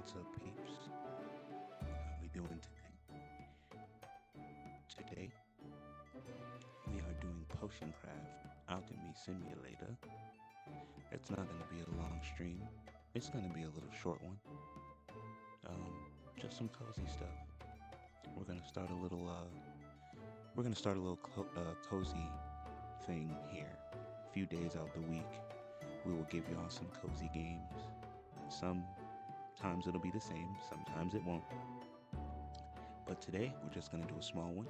What's up, peeps? How we doing today? Today, we are doing Potion Craft Alchemy Simulator. It's not going to be a long stream. It's going to be a little short one. Um, just some cozy stuff. We're going to start a little, cozy thing here. A few days out the week, we will give y'all some cozy games. Sometimes it'll be the same, sometimes it won't. But today, we're just going to do a small one.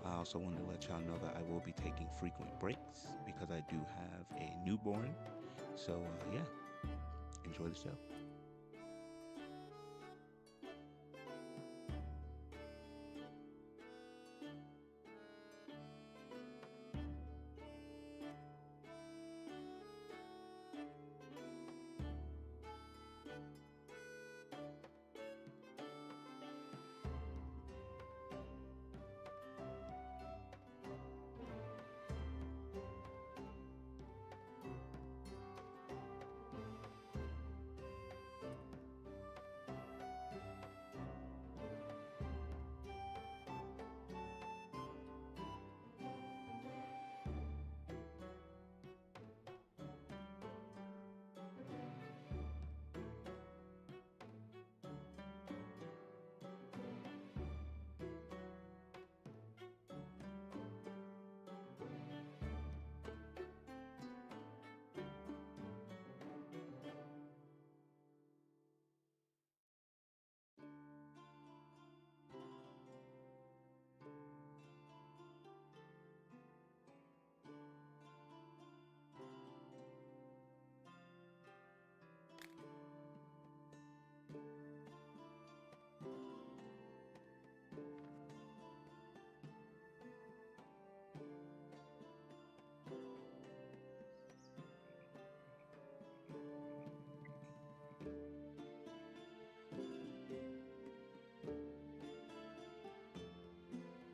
I also wanted to let y'all know that I will be taking frequent breaks because I do have a newborn. So, yeah, enjoy the show.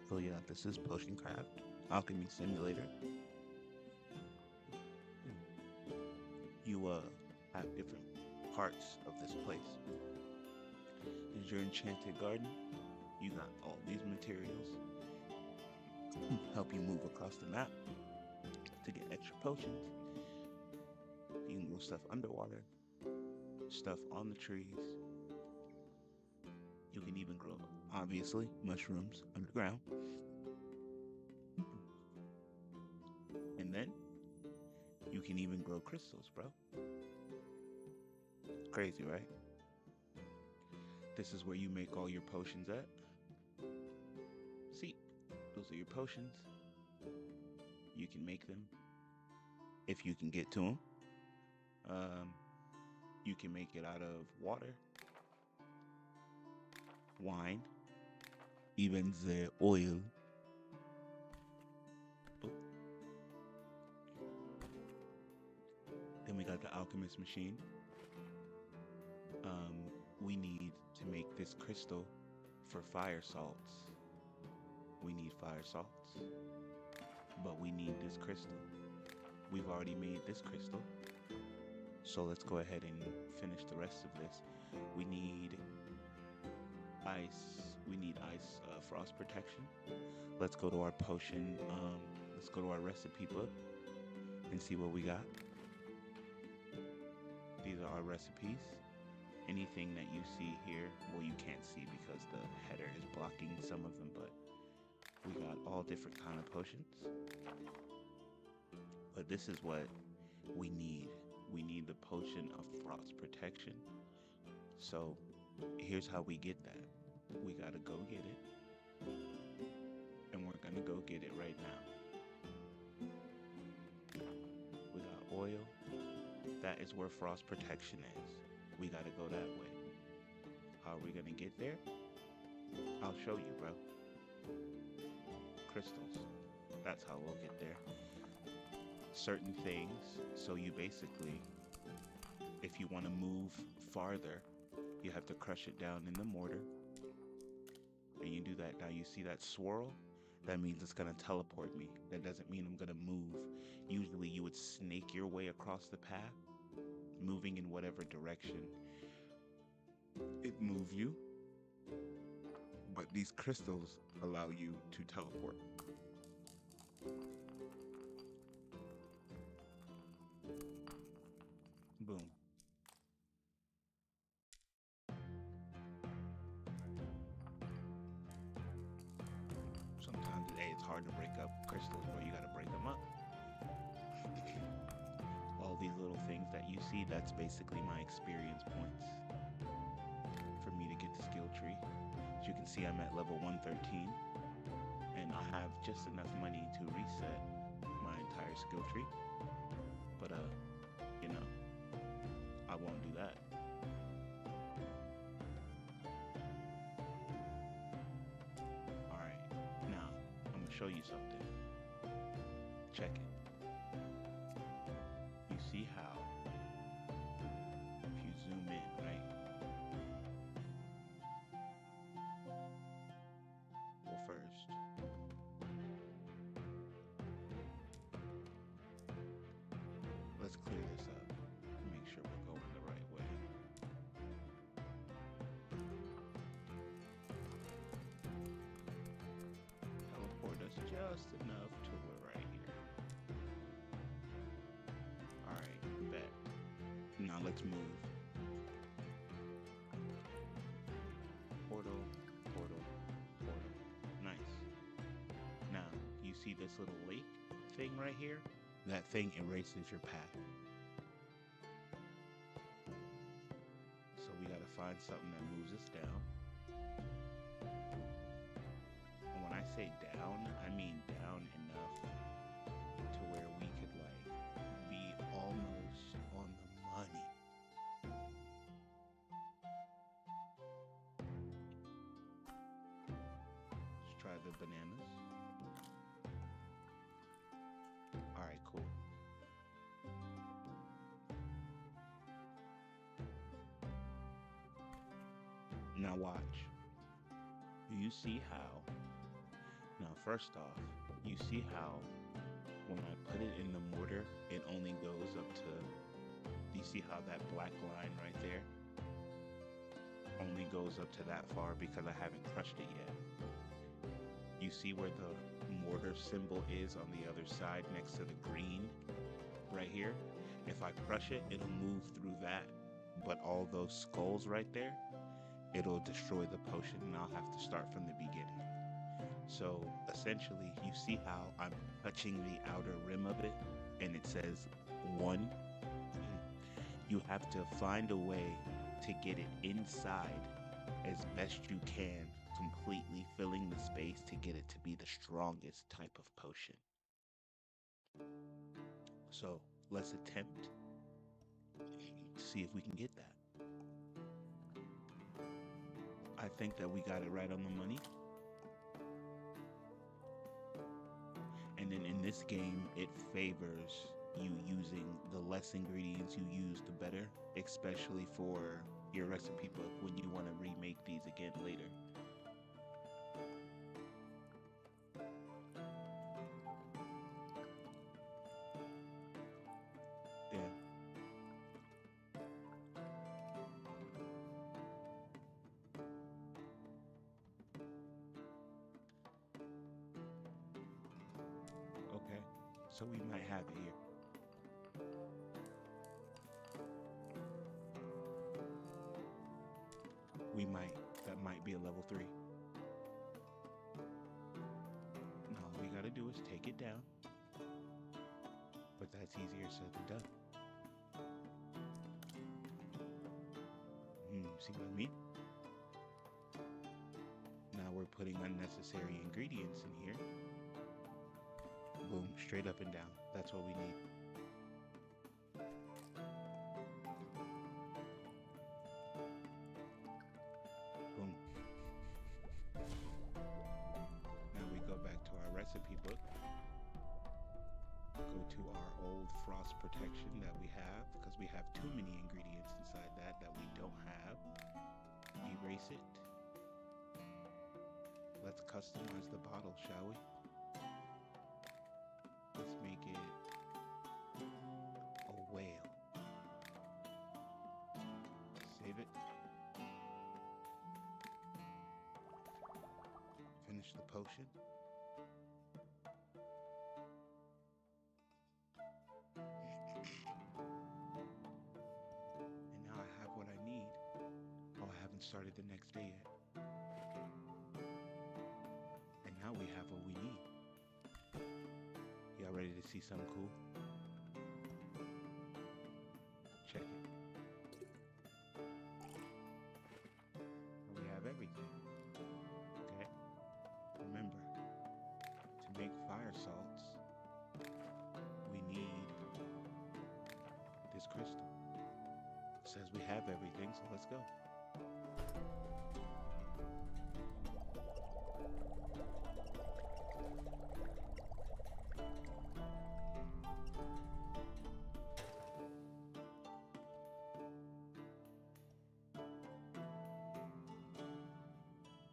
So, yeah, this is Potion Craft Alchemy Simulator. You have different parts of this place. Is your enchanted garden? You got all these materials help you move across the map to get extra potions. You can grow stuff underwater, stuff on the trees. You can even grow, obviously, mushrooms underground. And then you can even grow crystals, bro. Crazy, right? This is where you make all your potions at. See, those are your potions. You can make them if you can get to them. Um, you can make it out of water, wine, even the oil. Oh. Then we got the alchemist machine. We need to make this crystal for fire salts. We need fire salts, but we need this crystal. We've already made this crystal, so let's go ahead and finish the rest of this. We need ice. We need ice frost protection. Let's go to our potion. Let's go to our recipe book and see what we got. These are our recipes. Anything that you see here, well, you can't see because the header is blocking some of them, but we got all different kind of potions. But this is what we need. We need the potion of frost protection. So here's how we get that. We gotta go get it, and we're gonna go get it right now. We got oil. That is where frost protection is. We gotta go that way. How are we gonna get there? I'll show you, bro. Crystals. That's how we'll get there. Certain things. So you basically, if you want to move farther, you have to crush it down in the mortar. And you do that. Now you see that swirl? That means it's gonna teleport me. That doesn't mean I'm gonna move. Usually you would snake your way across the path, moving in whatever direction it move you, but these crystals allow you to teleport. Boom. Sometimes it's hard to break up crystals, but you gotta break them up. All these little things that you see, that's basically my experience points for me to get the skill tree. As you can see, I'm at level 113, and I have just enough money to reset my entire skill tree. But you know, I won't do that. Alright, now I'm gonna show you something. Check it. You see how if you zoom in, right? Well, first, let's clear this up and make sure we're going the right way. Teleport us just enough to we're right here. Alright, bet. Now let's move. Portal, portal, portal. Nice. Now, you see this little lake thing right here? That thing erases your path. So we gotta find something that moves us down. And when I say down, I mean down enough to where we could like be almost on the money. Let's try the bananas. Alright, cool. Now watch. You see how, now first off, you see how when I put it in the mortar, it only goes up to, do you see how that black line right there only goes up to that far because I haven't crushed it yet. You see where the mortar symbol is on the other side next to the green right here? If I crush it, it'll move through that, but all those skulls right there, it'll destroy the potion and I'll have to start from the beginning. So essentially, you see how I'm touching the outer rim of it and it says 1. You have to find a way to get it inside as best you can, completely filling the space to get it to be the strongest type of potion. So let's attempt to see if we can get that. I think that we got it right on the money. And then in this game, it favors you using the less ingredients you use, the better, especially for your recipe book when you want to remake these again later. Yeah. Okay, so we might have it here. That might be a level 3. And all we gotta do is take it down. But that's easier said than done. See what I mean? Now we're putting unnecessary ingredients in here. Boom, straight up and down. That's what we need. Boom. Now we go back to our recipe book. Go to our old frost protection that we have, because we have too many ingredients inside that we don't have. Erase it. Let's customize the bottle, shall we? Let's make it a whale. Save it. the potion. And now I have what I need. Oh, I haven't started the next day yet. And now we have what we need. Y'all ready to see something cool? Check it. We have everything. Okay? Remember, to make fire salts, we need this crystal. It says we have everything, so let's go.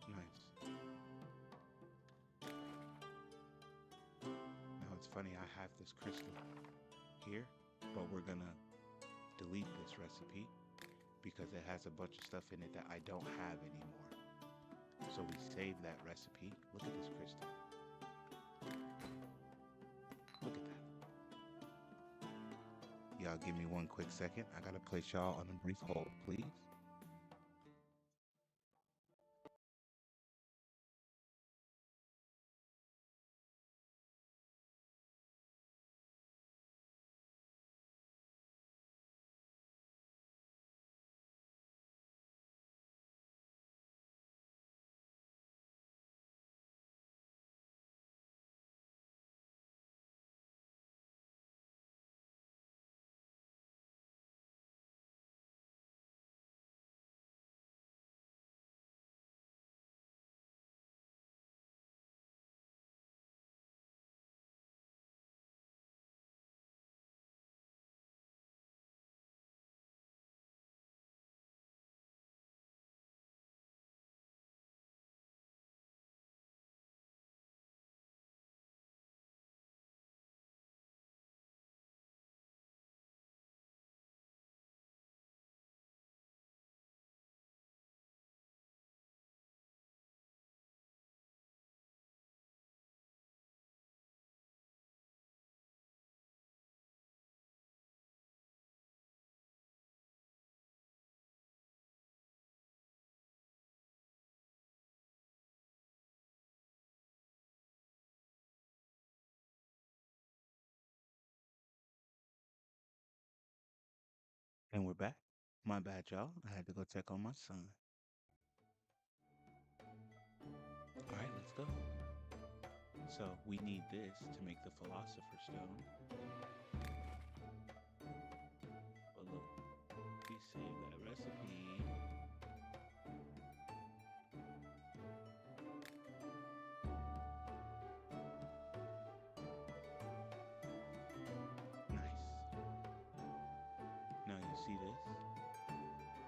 Nice. Now it's funny, I have this crystal here, but we're gonna delete this recipe because it has a bunch of stuff in it that I don't have anymore. So we save that recipe. Look at this crystal. Look at that. Y'all give me one quick second. I gotta place y'all on a brief hold, please. And we're back. My bad, y'all. I had to go check on my son. All right, let's go. So we need this to make the Philosopher's Stone. But look, we save that recipe. Nice. Now you see this?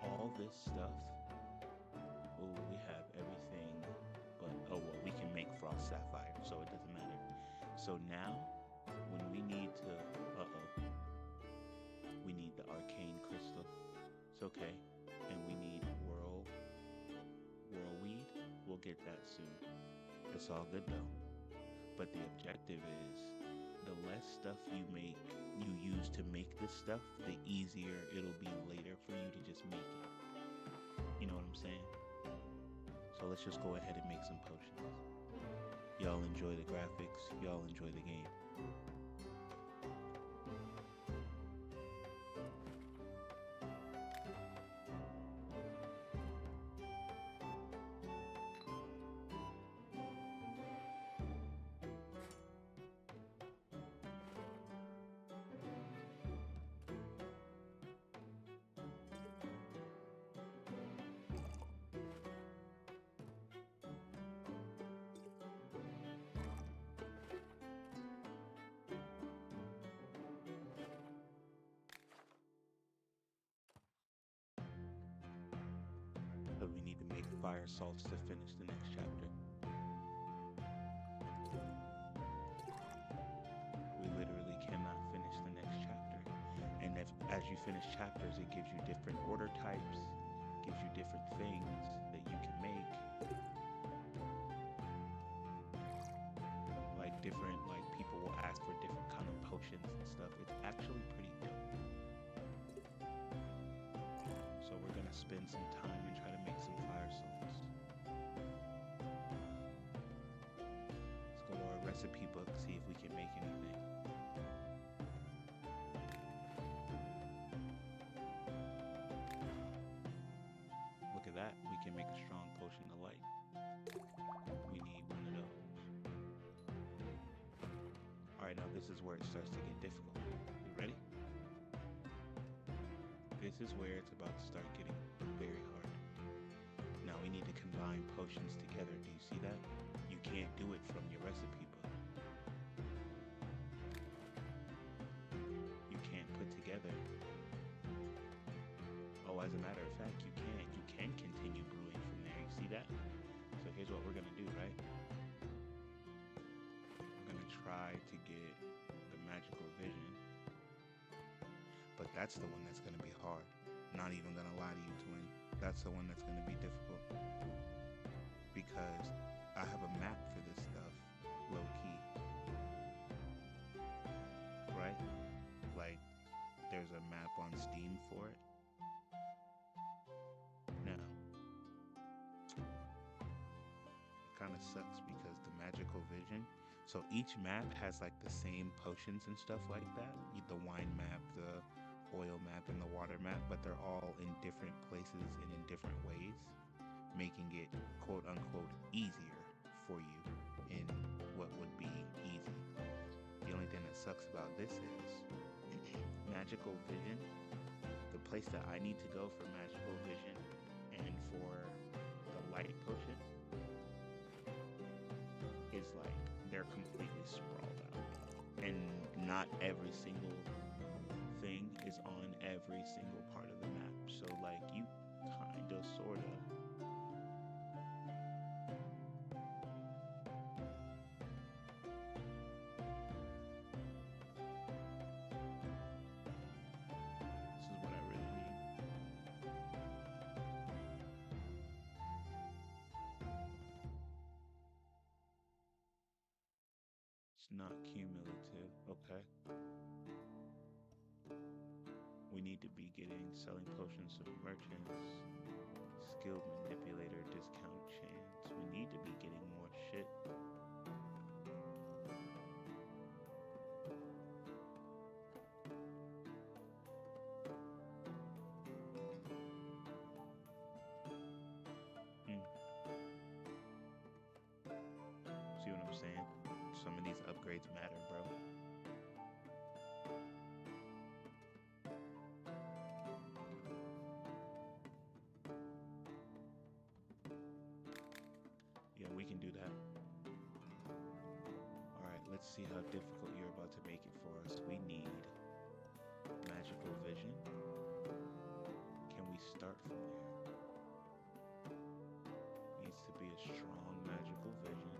All this stuff. Oh, we have everything but, oh, well, we can make frost sapphire, so it doesn't matter. So now, when we need to, we need the arcane crystal. It's okay. And we need whirlweed. We'll get that soon. It's all good though. But the objective is the less stuff you use to make this stuff, the easier it'll be later for you to just make it. You know what I'm saying? So let's just go ahead and make some potions. Y'all enjoy the graphics. Y'all enjoy the game. So we need to make fire salts to finish the next chapter. We literally cannot finish the next chapter. And as you finish chapters, it gives you different order types, gives you different things that you can make. different, like, people will ask for different kind of potions and stuff. It's actually pretty dope. So we're gonna spend some time and try to make some fire salts. Let's go to our recipe book, see if we can make anything. Look at that, we can make a strong potion of light. We need one of those. Alright, now this is where it starts to get difficult. You ready? This is where it's about to start getting very hard. Now we need to combine potions together. Do you see that? You can't do it from your recipe book. You can't put together. Oh, as a matter of fact, you can. You can continue brewing from there. You see that? So here's what we're gonna do, right? We're gonna try to get the magical vision. But that's the one that's going to be hard. Not even going to lie to you, twin. That's the one that's going to be difficult. Because I have a map for this stuff, low key. Right? Like, there's a map on Steam for it. Now, it kind of sucks because the magical vision, so each map has like the same potions and stuff like that. The wine map, the oil map, and the water map, but they're all in different places and in different ways, making it quote unquote easier for you in what would be easy. The only thing that sucks about this is magical vision. The place that I need to go for magical vision and for the light potion is like they're completely sprawled out, and not every single thing is on every single part of the map. So like you kind of sort of this is what I really need. It's not cumulative. Okay. We need to be selling potions to merchants, skilled manipulator, discount chance. We need to be getting more shit. See what I'm saying? Some of these upgrades matter, bro. We can do that. Alright, let's see how difficult you're about to make it for us. We need magical vision. Can we start from there? Needs to be a strong magical vision.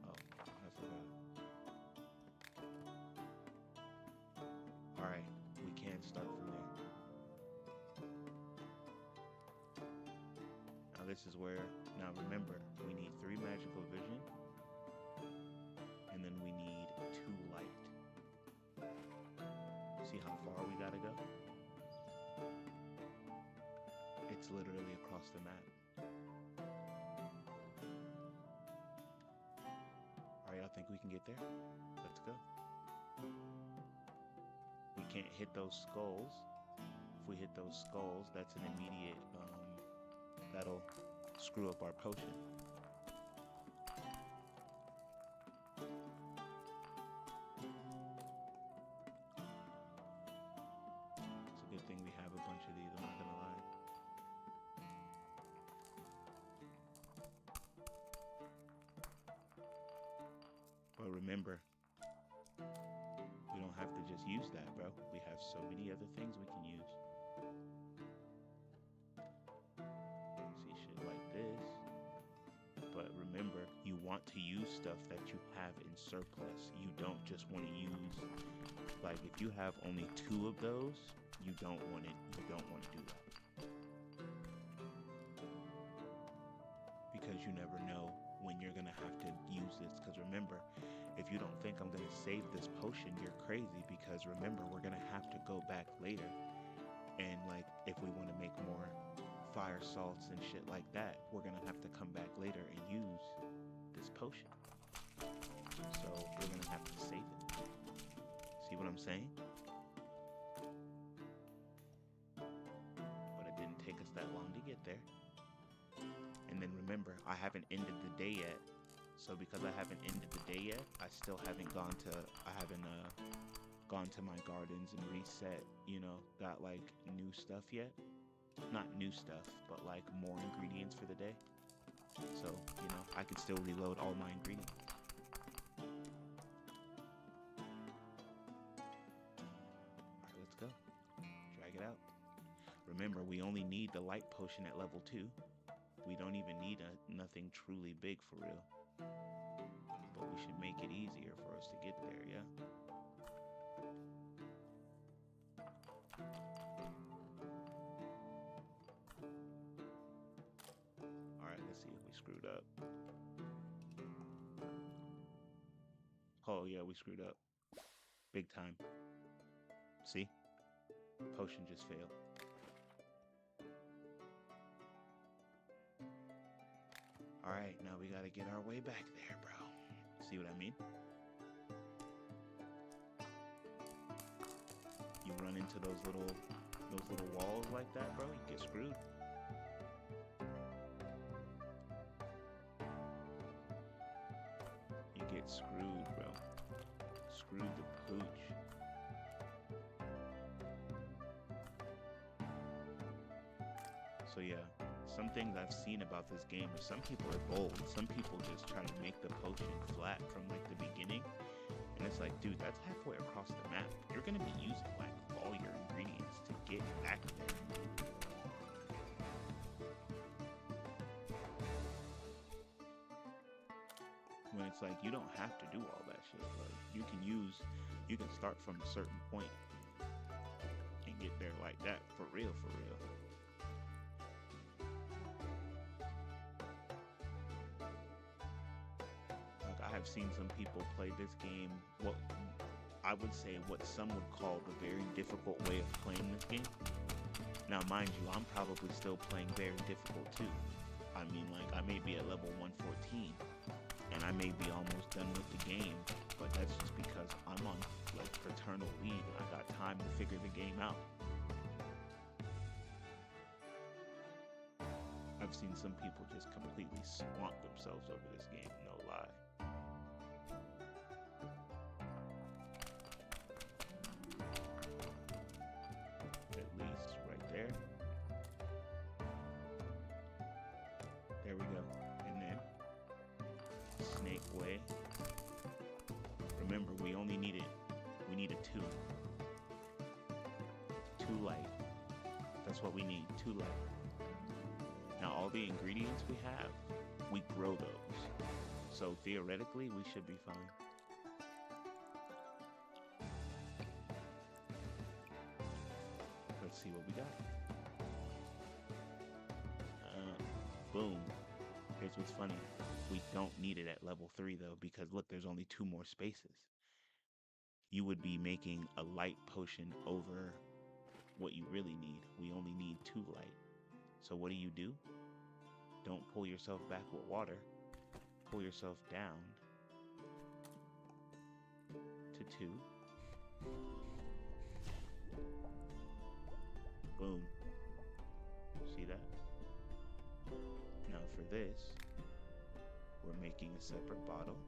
Oh, I forgot. Alright, we can start from there. Now this is where, now remember, we need 3 magical vision, and then we need 2 light. See how far we gotta go? It's literally across the map. Alright, I think we can get there. Let's go. We can't hit those skulls. If we hit those skulls, that's an immediate, that'll screw up our potion. It's a good thing we have a bunch of these, I'm not gonna lie. But remember, we don't have to just use that, bro. We have so many other things we can use. See shit like this. But remember, you want to use stuff that you have in surplus. You don't just want to use, like, if you have only 2 of those, you don't want to do that. Because you never know when you're gonna have to use this. Because remember, if you don't think I'm gonna save this potion, you're crazy. Because remember, we're gonna have to go back later, and like if we want to make more fire salts and shit like that, we're gonna have to come back later and use this potion. So we're gonna have to save it. See what I'm saying? But it didn't take us that long to get there. And then remember, I haven't ended the day yet. So because I haven't ended the day yet, I haven't gone to my gardens and reset, got like new stuff yet. Not new stuff, but like more ingredients for the day. So, I can still reload all my ingredients. Alright, let's go. Drag it out. Remember, we only need the light potion at level 2. We don't even need nothing truly big for real. But we should make it easier for us to get there, yeah? Alright, let's see if we screwed up. Oh yeah, we screwed up. Big time. See? Potion just failed. Alright, now we gotta get our way back there, bro. See what I mean? You run into those little walls like that, bro, you get screwed. You get screwed, bro. Screwed the pooch. So yeah, some things I've seen about this game is some people are bold. Some people just try to make the potion flat from like the beginning. And it's like, dude, that's halfway across the map. You're gonna be using like all your ingredients to get back there. When it's like, you don't have to do all that shit. Like, you can start from a certain point and get there like that, for real, for real. Like, I have seen some people play this game, what I would say what some would call the very difficult way of playing this game. Now, mind you, I'm probably still playing very difficult too. I mean, like, I may be at level 114, and I may be almost done with the game, but that's just because I'm on, like, fraternal leave, and I got time to figure the game out. I've seen some people just completely swamp themselves over this game, no lie. At least right there. There we go. And then snake way. Remember, we only needed, we needed 2. 2 light. That's what we need, 2 light. Now all the ingredients we have, we grow those. So theoretically, we should be fine. Let's see what we got. Boom. Here's what's funny. We don't need it at level 3 though, because look, there's only 2 more spaces. You would be making a light potion over what you really need. We only need 2 light. So what do? Don't pull yourself back with water. Pull yourself down to 2. Boom. See that? Now for this, we're making a separate bottle.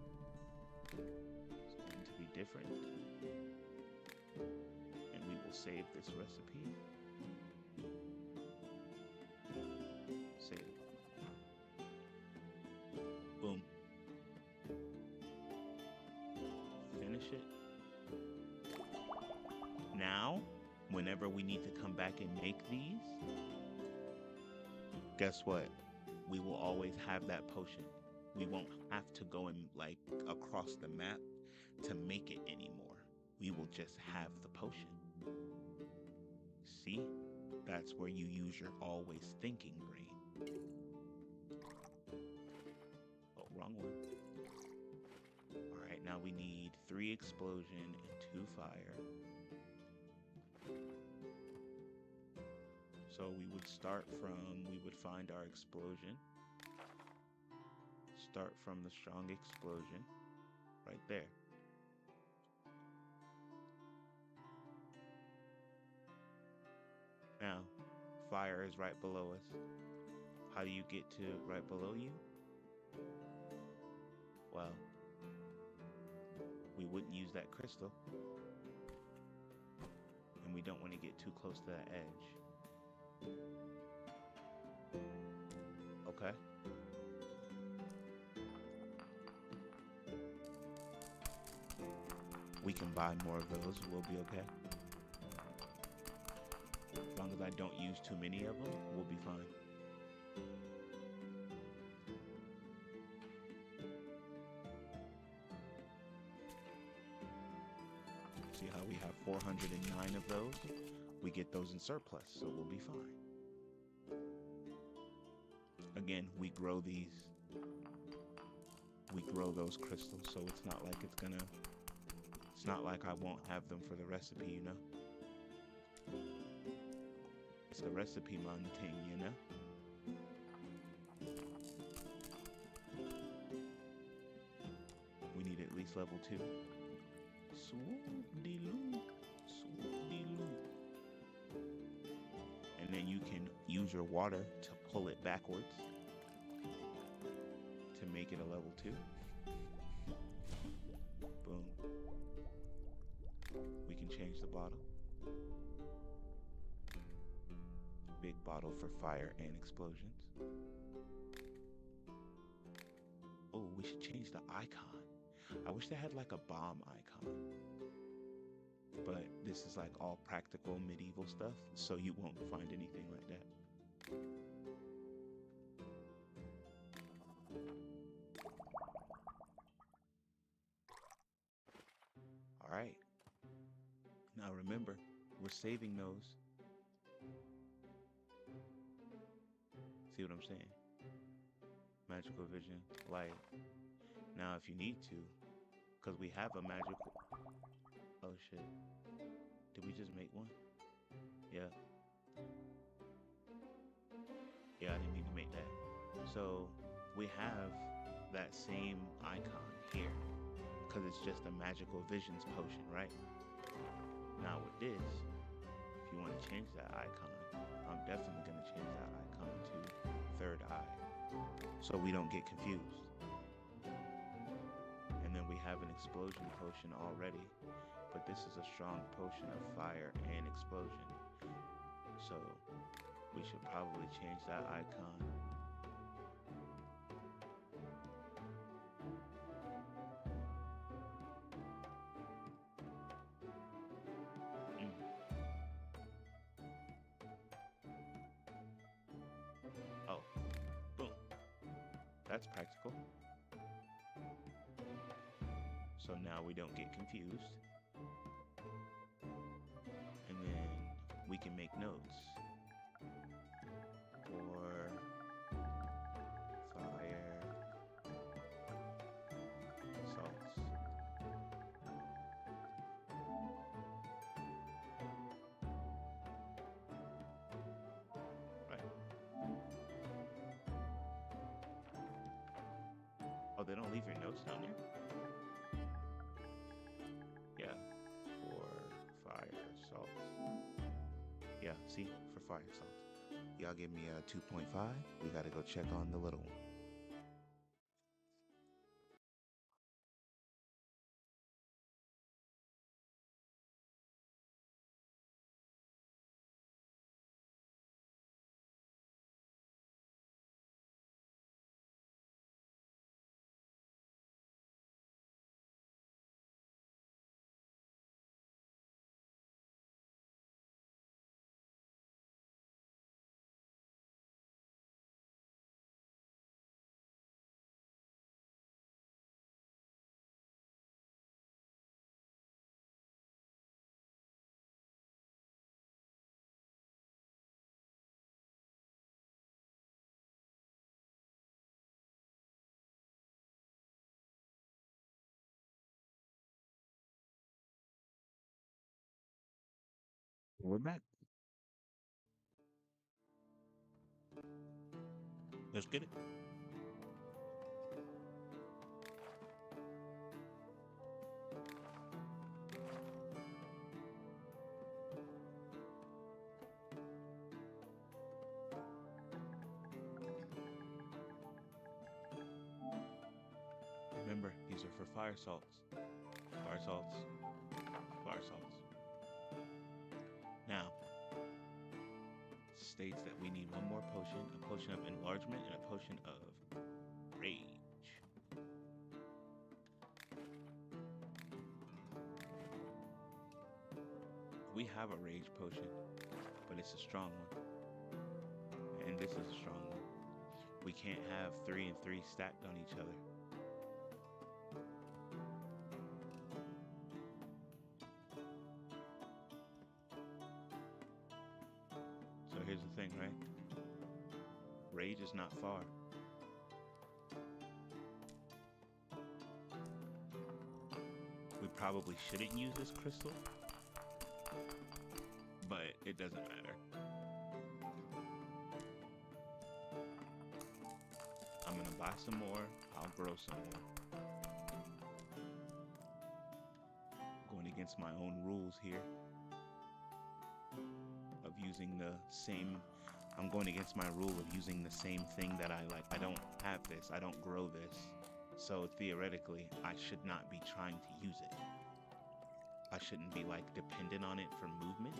It's going to be different. And we will save this recipe. Save. Boom. Finish it. Now, whenever we need to come back and make these, guess what? We will always have that potion. We won't have to go and like across the map to make it anymore. We will just have the potion. See? That's where you use your always thinking brain. Oh, wrong one. Alright, now we need 3 explosion and 2 fire. So we would find our explosion. Start from the strong explosion right there. Now, fire is right below us. How do you get to right below you? Well, we wouldn't use that crystal. And we don't want to get too close to that edge. Okay? We can buy more of those, we'll be okay. As long as I don't use too many of them, we'll be fine. See how we have 409 of those? We get those in surplus, so we'll be fine. Again, we grow these. We grow those crystals, so it's not like it's not like I won't have them for the recipe, you know? It's the recipe man thing, you know? We need at least level 2. Swoop-de-loo, swoop-de-loo. And then you can use your water to pull it backwards to make it a level 2. Boom. We can change the bottle. Big bottle for fire and explosions. Oh, we should change the icon. I wish they had like a bomb icon. But this is like all practical medieval stuff, so you won't find anything like that. All right. Now remember, we're saving those. See what I'm saying? Magical vision, light. Now if you need to, because we have a magical... Oh shit. Did we just make one? Yeah. Yeah, I didn't need to make that. So we have that same icon here, because it's just a magical visions potion, right? Now with this, if you want to change that icon, I'm definitely going to change that icon to third eye, so we don't get confused. And then we have an explosion potion already, but this is a strong potion of fire and explosion. So we should probably change that icon. Oh, boom. That's practical. So now we don't get confused. And then we can make notes for fire salts. Right. Oh, they don't leave your notes down here? Yeah, for fire salts. Yeah, see, for fire salts. Y'all give me a 2.5. We gotta go check on the little one. We're back. Let's get it. Remember, these are for fire salts. Fire salts. Fire salts. Now, states that we need one more potion, a potion of enlargement and a potion of rage. We have a rage potion, but it's a strong one. And this is a strong one. We can't have 3 and 3 stacked on each other. So here's the thing, right? Rage is not far. We probably shouldn't use this crystal, but it doesn't matter. I'm gonna buy some more, I'll grow some more. Going against my own rules here of using the same, I'm going against my rule of using the same thing that I like. I don't have this, I don't grow this. So theoretically, I should not be trying to use it. I shouldn't be like dependent on it for movement.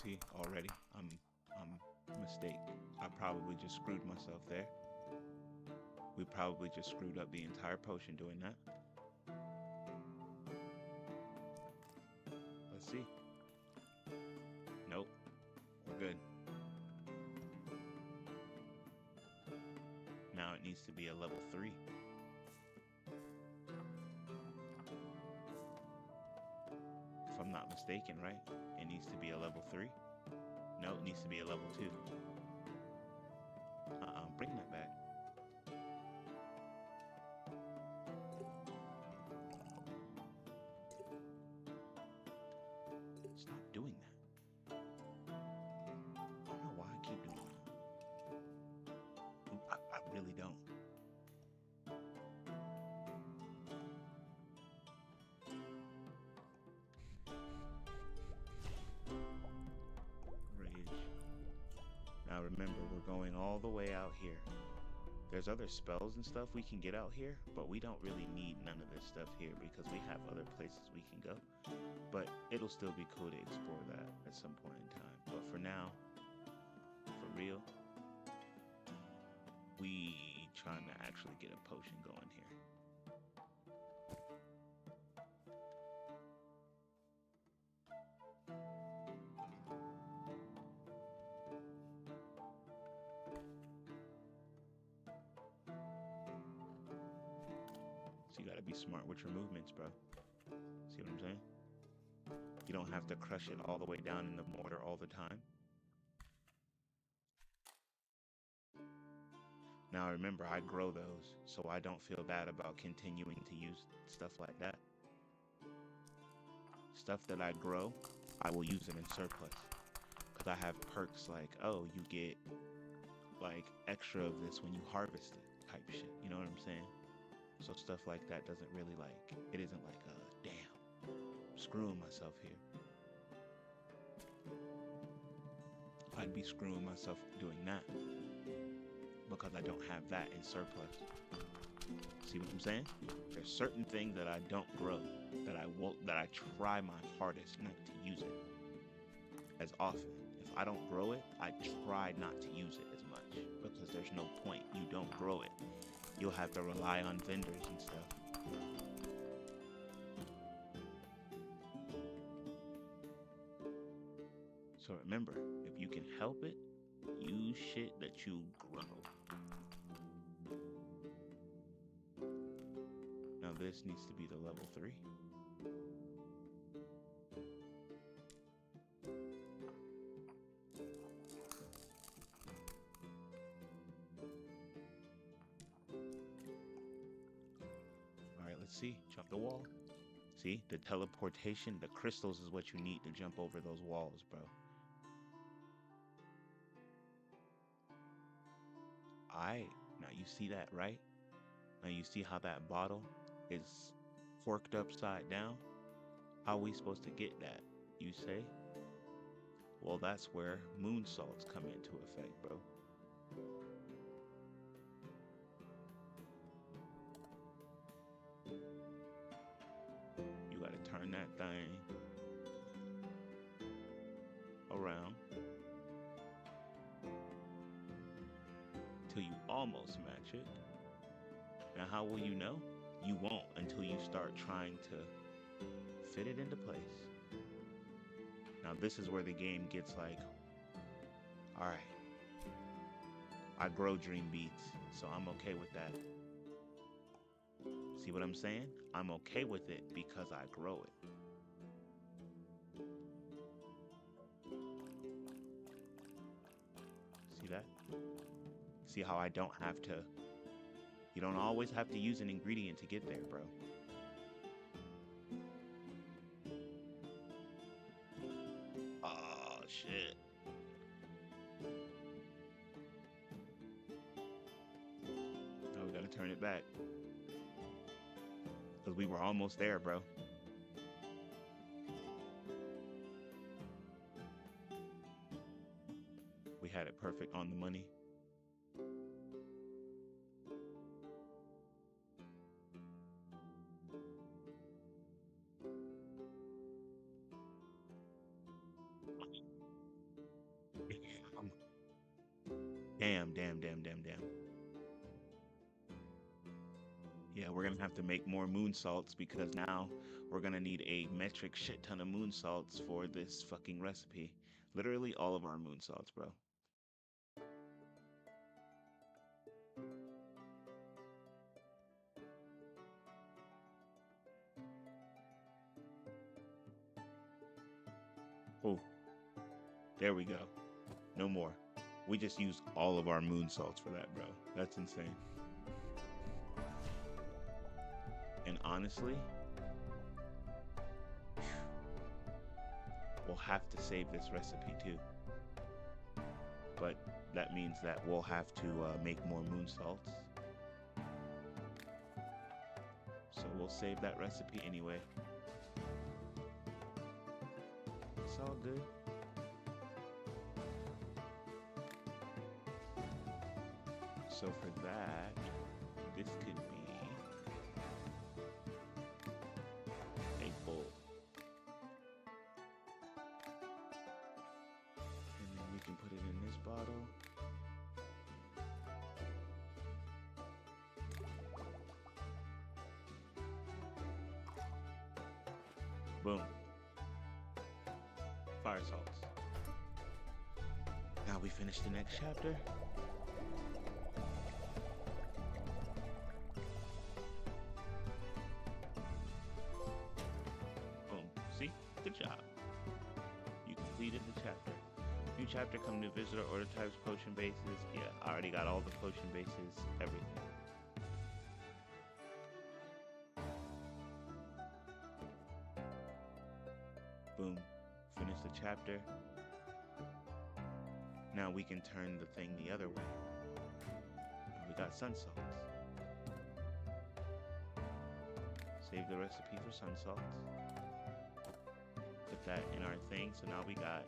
See, already I'm mistake. I probably just screwed myself there. We probably just screwed up the entire potion doing that. Let's see. Nope. We're good. Now it needs to be a level 3. If I'm not mistaken, right? It needs to be a level 3. No, it needs to be a level 2. Bring that back. Stop doing that. I don't know why I keep doing that. I really don't. Rage. Now remember, we're going all the way out here. There's other spells and stuff we can get out here, but we don't really need none of this stuff here because we have other places we can go. But it'll still be cool to explore that at some point in time. But for now, for real, we trying to actually get a potion going here. So you gotta be smart with your movements, bro. See what I'm saying? You don't have to crush it all the way down in the mortar all the time. Now remember, I grow those, so I don't feel bad about continuing to use stuff like that. Stuff that I grow, I will use it in surplus. Because I have perks like, oh, you get like extra of this when you harvest it type shit. You know what I'm saying? So stuff like that doesn't really like, it isn't like, damn, I'm screwing myself here. I'd be screwing myself doing that because I don't have that in surplus. See what I'm saying? There's certain things that I don't grow that I try my hardest not to use it as often. If I don't grow it, I try not to use it as much because there's no point. You don't grow it. You'll have to rely on vendors and stuff. So remember, if you can help it, use shit that you grow. Now this needs to be the level 3. Let's see. Jump the wall. See, the teleportation, the crystals is what you need to jump over those walls, bro. Alright, now you see that, right? Now you see how that bottle is forked upside down? How are we supposed to get that? You say? Well, that's where moon salts come into effect, bro. You gotta turn that thing around till you almost match it. Now, how will you know? You won't until you start trying to fit it into place. Now, this is where the game gets like, all right, I grow dream beats, so I'm okay with that. See what I'm saying? I'm okay with it because I grow it. See that? See how I don't have to, you don't always have to use an ingredient to get there, bro. Oh, shit. Now we gotta turn it back. Because we were almost there, bro. We had it perfect on the money. Damn, damn, damn, damn, damn. Yeah, we're gonna have to make more moon salts because now we're gonna need a metric shit ton of moon salts for this fucking recipe. Literally all of our moon salts, bro. Oh, there we go. No more. We just used all of our moon salts for that, bro. That's insane. And honestly, we'll have to save this recipe too. But that means that we'll have to make more moon salts. So we'll save that recipe anyway. It's all good. So for that, this could be a bowl. And then we can put it in this bottle. Boom. Fire salts. Now we finish the next chapter. Boom. See? Good job. You completed the chapter. New chapter come new visitor, order types, potion bases. Yeah, I already got all the potion bases, everything. Boom. Finish the chapter. Now we can turn the thing the other way. We got sun salts. Save the recipe for sun salts. Put that in our thing. So now we got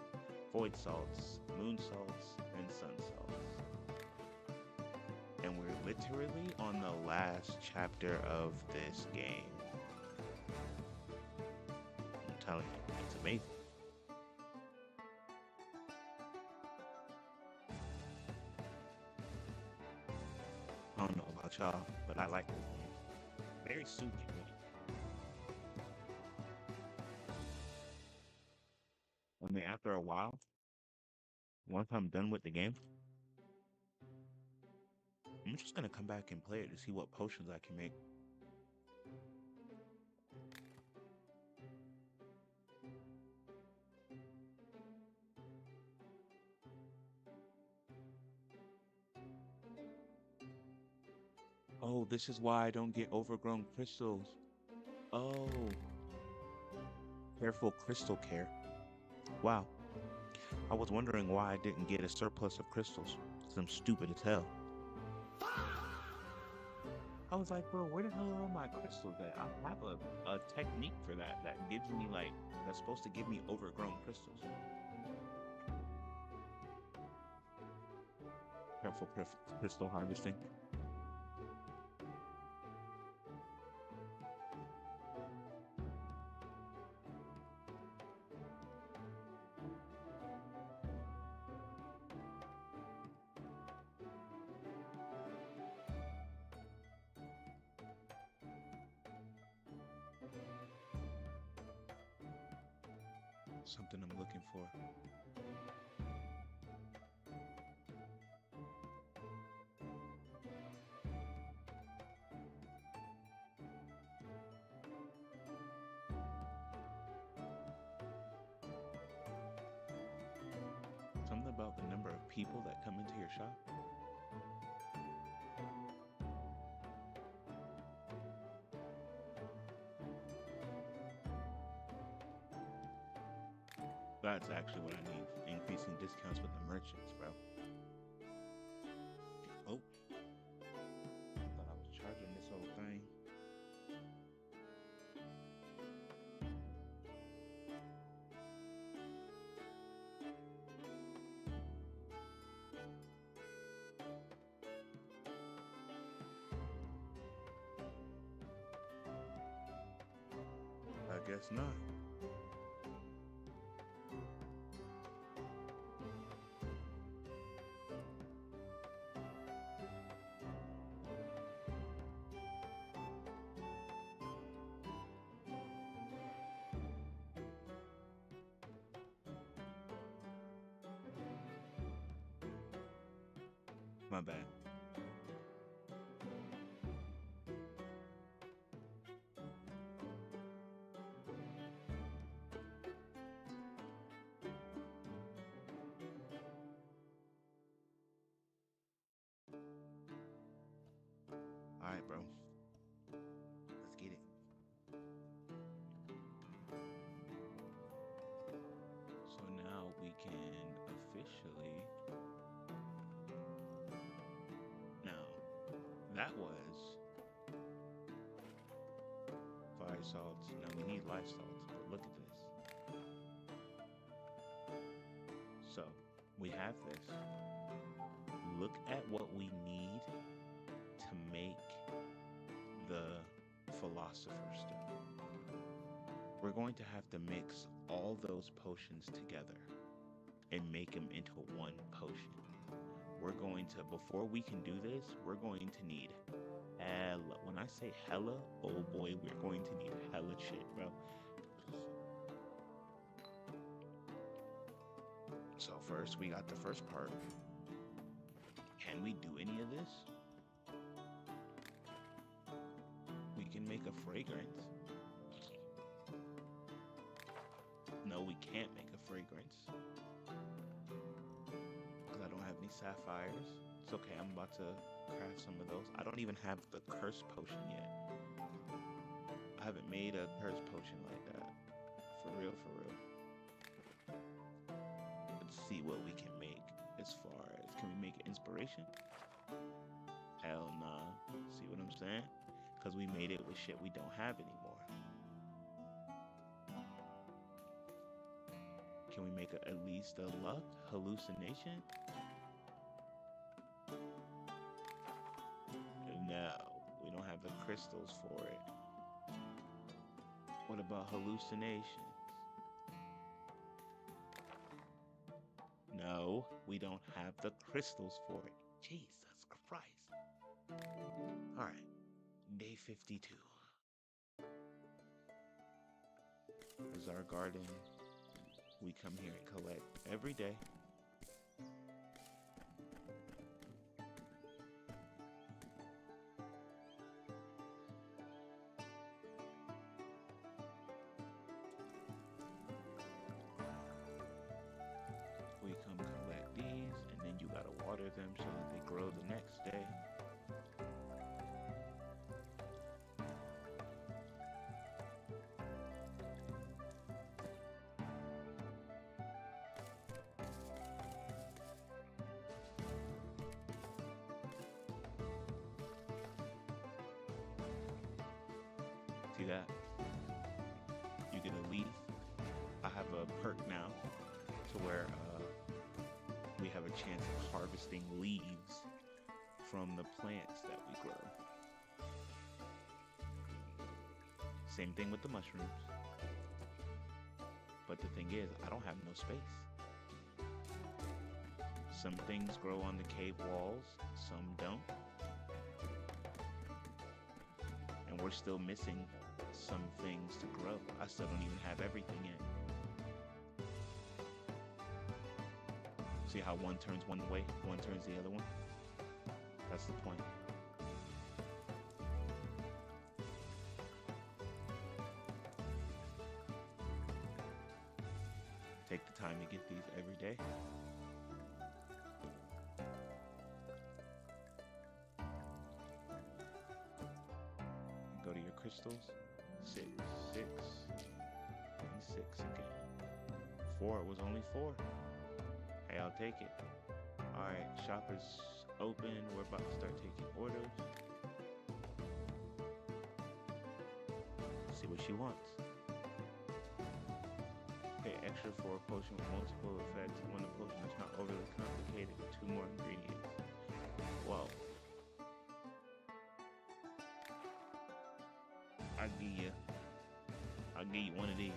void salts, moon salts, and sun salts. And we're literally on the last chapter of this game. I'm telling you, it's amazing. I don't know about y'all, but I like this game. Very soothing. I mean, after a while, once I'm done with the game, I'm just gonna come back and play it to see what potions I can make. Oh, this is why I don't get overgrown crystals. Oh, careful crystal care. Wow, I was wondering why I didn't get a surplus of crystals. 'Cause I'm stupid as hell. I was like, bro, where the hell are all my crystals at? I have a technique for that that gives me like that's supposed to give me overgrown crystals. Careful crystal harvesting. Something I'm looking for. Something about the number of people that come into your shop. That's actually what I need. Increasing discounts with the merchants, bro. Oh, I thought I was charging this whole thing. I guess not. My bad. All right, bro. Let's get it. So now we can officially. Now, that was fire salts. Now we need life salts. But look at this. So we have this. Look at what we need to make the philosopher's stone. We're going to have to mix all those potions together and make them into one potion. We're going to, before we can do this, we're going to need hella. When I say hella, oh boy, we're going to need hella shit, bro. So first, we got the first part. Can we do any of this? We can make a fragrance. No, we can't make a fragrance. Because I don't have any sapphires. It's okay, I'm about to craft some of those. I don't even have the curse potion yet. I haven't made a curse potion like that. For real, for real. Let's see what we can make as far as, can we make inspiration? Hell nah. See what I'm saying? Because we made it with shit we don't have anymore. Can we make at least a luck hallucination? No, we don't have the crystals for it. What about hallucinations? No, we don't have the crystals for it. Jesus Christ. All right, day 52. Is our garden. We come here and collect every day. We come collect these, and then you gotta water them so that they grow the next day. that. You get a leaf. I have a perk now to where we have a chance of harvesting leaves from the plants that we grow. Same thing with the mushrooms. But the thing is, I don't have no space. Some things grow on the cave walls, some don't. And we're still missing some things to grow. I still don't even have everything yet. See how one turns one way, one turns the other one? That's the point. Take the time to get these every day. Go to your crystals. 6, 6, and 6 again. 4, it was only 4. Hey, I'll take it. Alright, shop is open. We're about to start taking orders. See what she wants. Pay extra for a potion with multiple effects. When the potion is not overly complicated with 2 more ingredients. Whoa. I'll give you one of these.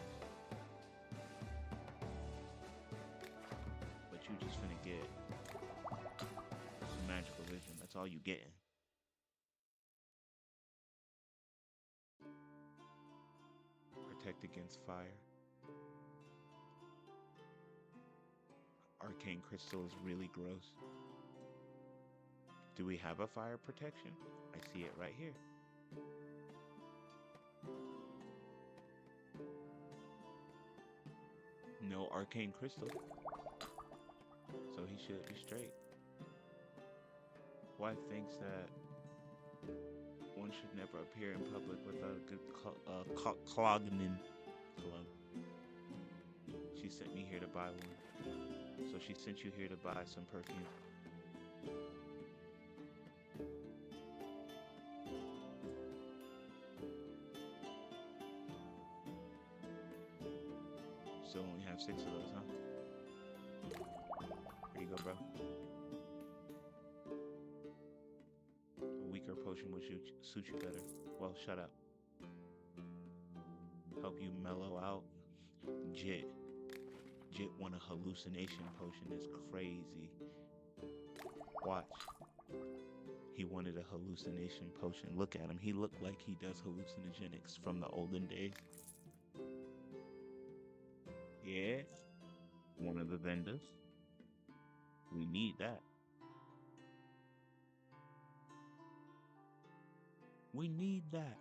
But you just finna get some magical vision. That's all you getting. Protect against fire. Arcane crystal is really gross. Do we have a fire protection? I see it right here. No arcane crystal. So he should be straight. Wife thinks that one should never appear in public without a good clogging club. She sent me here to buy one. So she sent you here to buy some perfume. Still only have 6 of those, huh? Here you go, bro. A weaker potion would suit you better. Well, shut up. Help you mellow out. Jit want a hallucination potion. Is crazy. Watch. He wanted a hallucination potion. Look at him. He looked like he does hallucinogenics from the olden days. Yeah. One of the vendors. We need that. We need that.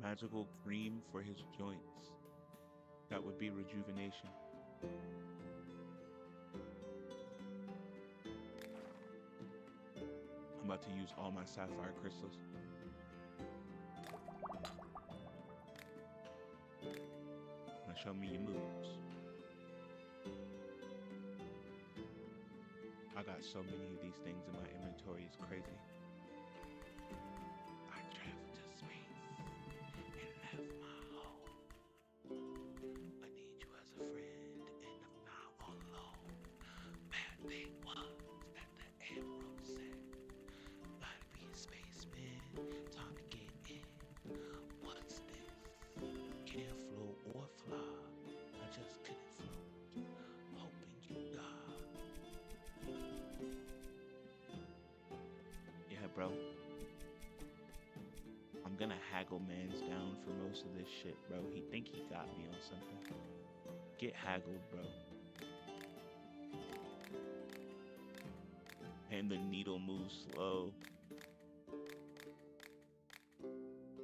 Magical cream for his joints. That would be rejuvenation. I'm about to use all my sapphire crystals. Now show me your moves. I got so many of these things in my inventory, it's crazy. I traveled to space and left my home. I need you as a friend and I'm not alone. Bad thing was that the Admiral said, gotta be a spaceman, time to get in. What's this? Can't float or fly. I just couldn't float. Hoping you die. Yeah, bro. I'm gonna haggle mans down for most of this shit, bro. He think he got me on something. Get haggled, bro. And the needle moves slow.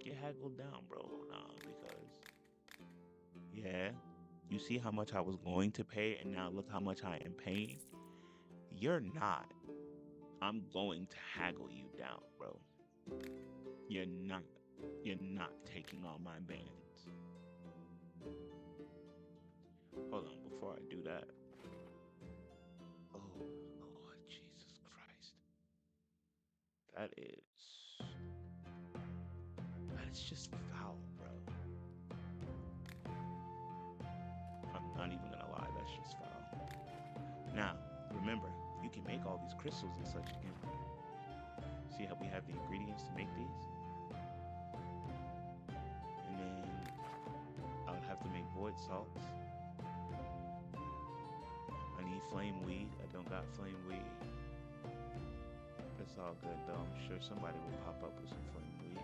Get haggled down, bro. Nah, because... Yeah. You see how much I was going to pay, and now look how much I am paying? You're not. I'm going to haggle you down, bro. You're not. You're not taking all my bands. Hold on, before I do that. Oh, Lord Jesus Christ. That is just foul, bro. I'm not even gonna lie, that's just foul. Now, remember, you can make all these crystals and such again. See how we have the ingredients to make these? And then I would have to make void salts. I need flame weed. I don't got flame weed. That's all good though. I'm sure somebody will pop up with some flame weed.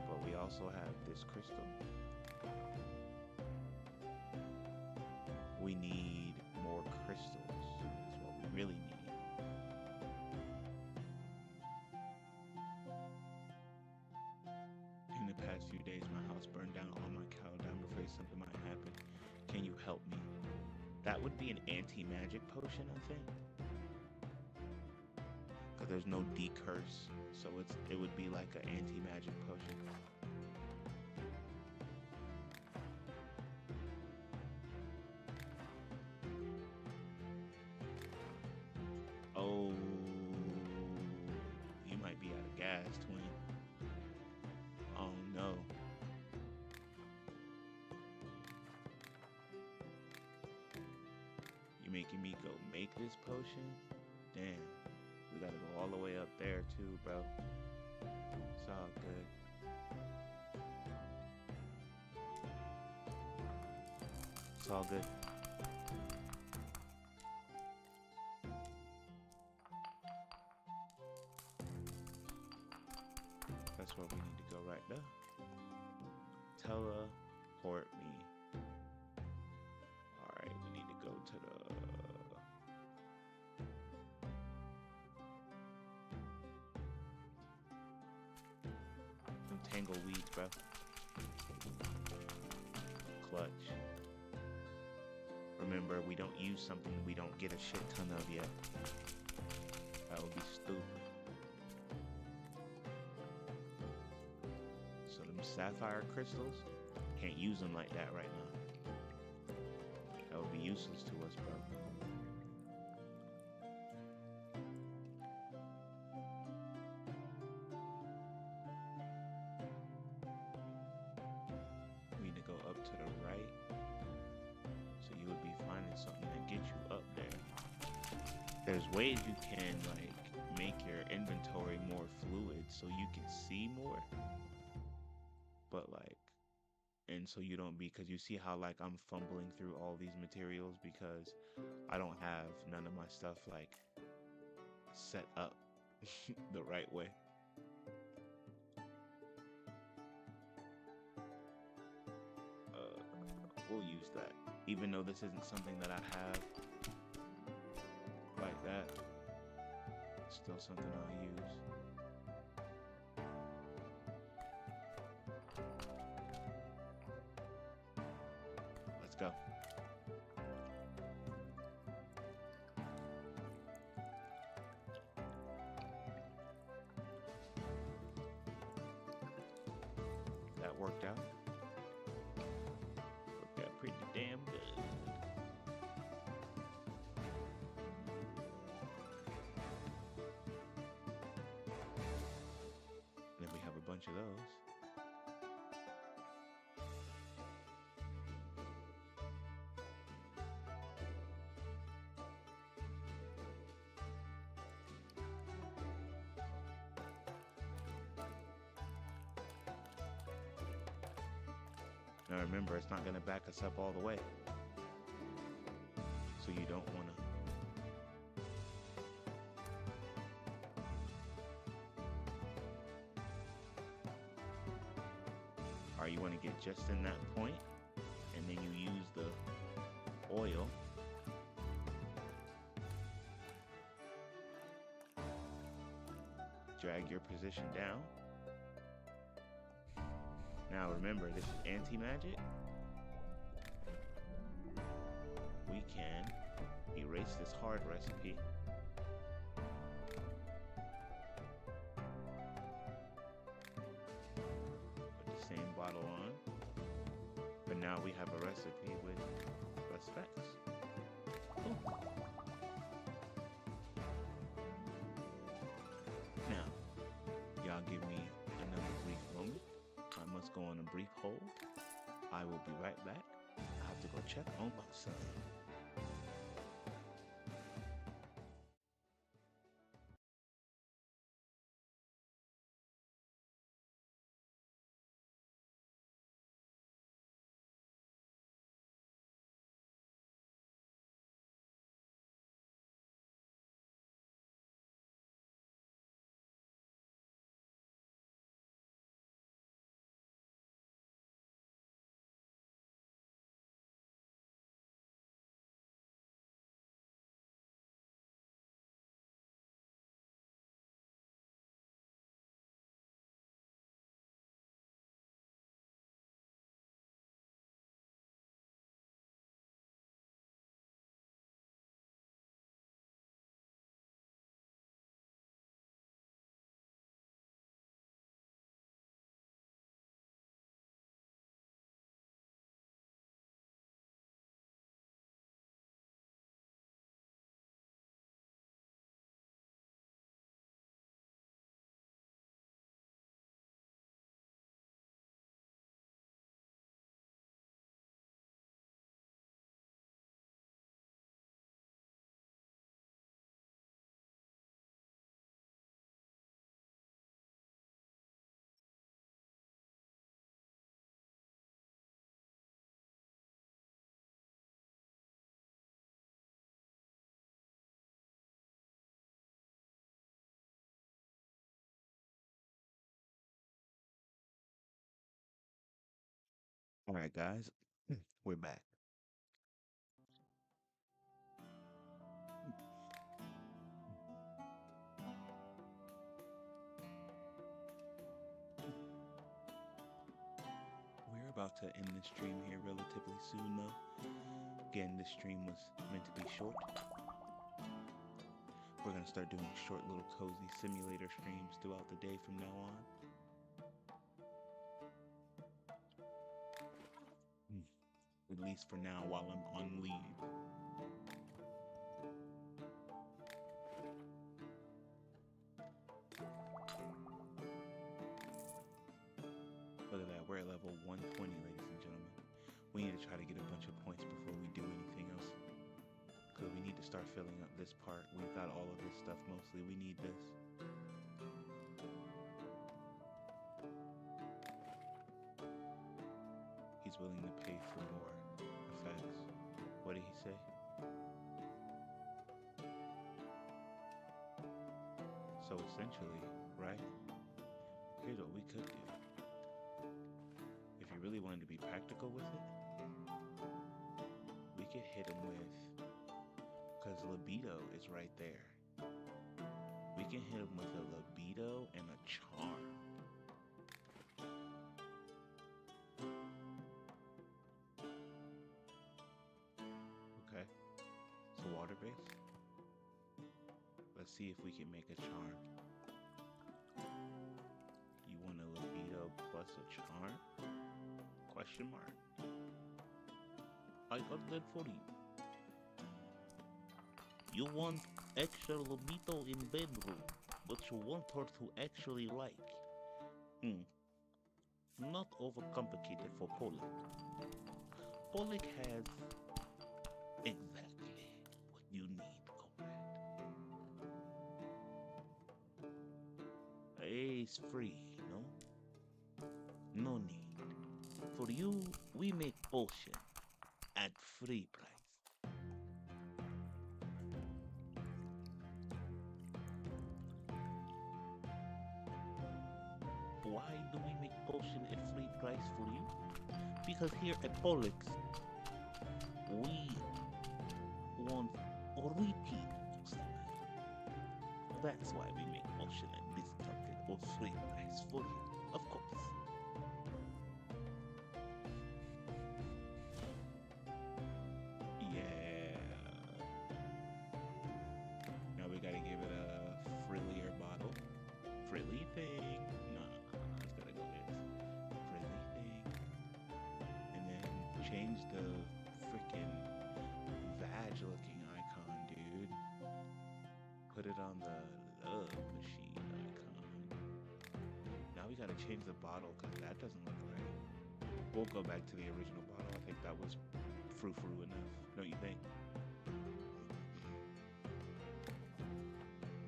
But we also have this crystal. We need more crystals. That's what we really need. In the past few days, my house burned down, all my cow died. I'm afraid something might happen. Can you help me? That would be an anti-magic potion, I think. Because there's no decurse, so it would be like an anti-magic potion. Oh, you might be out of gas, twin. Oh no. You making me go make this potion? Damn. We gotta go all the way up there too, bro. It's all good. It's all good. That's where we need to go right there. Teleport me. Alright, we need to go to the... Tangle weeds, bro. Clutch. Remember, we don't use something we don't get a shit ton of yet. That would be stupid. So them sapphire crystals, can't use them like that right now. That would be useless to us, bro. We need to go up to the right. So you would be finding something that gets you up there. There's ways you can like make your inventory more fluid so you can see more. But like, and so you don't be, because you see how like I'm fumbling through all these materials because I don't have none of my stuff like set up the right way. We'll use that. Even though this isn't something that I have like that, it's still something I'll use. Let's go. That worked out. Worked out pretty damn good. And then we have a bunch of those. Now remember, it's not going to back us up all the way. So you don't want to. Or you want to get just in that point, and then you use the oil. Drag your position down. Now remember, this is anti-magic. We can erase this hard recipe. now we have a recipe with less specs. Cool. Now, y'all give me another brief moment. I must go on a brief hold. I will be right back. I have to go check on my son. All right, guys, we're back. We're about to end the stream here relatively soon, though. Again, this stream was meant to be short. We're going to start doing short little cozy simulator streams throughout the day from now on. At least for now while I'm on leave. Look at that, we're at level 120, ladies and gentlemen. We need to try to get a bunch of points before we do anything else. Because we need to start filling up this part. We've got all of this stuff mostly. We need this. He's willing to pay for more effects. What did he say? So essentially, right? Here's what we could do. If you really wanted to be practical with it, we could hit him with, because libido is right there. We can hit him with a libido and a charm. Okay, so water based. Let's see if we can make a charm. You want a libido plus a charm? Question mark. I got that for you. You want extra libido in bedroom, but you want her to actually like. Not overcomplicated for Poland. Poland has exactly what you need, comrade. It's free, no? No need. For you, we make potion at free price. Why do we make potion at free price for you? Because here at Polix, we want repeat customers. That's why we make potion at discounted or free price for you, of course. Yeah. Now we gotta give it a frillier bottle. Frilly thing. No. It's gotta go this. Frilly thing. And then put it on the love machine icon. Now we gotta change the bottle because that doesn't look right. We'll go back to the original bottle. I think that was frou-frou enough, don't you think?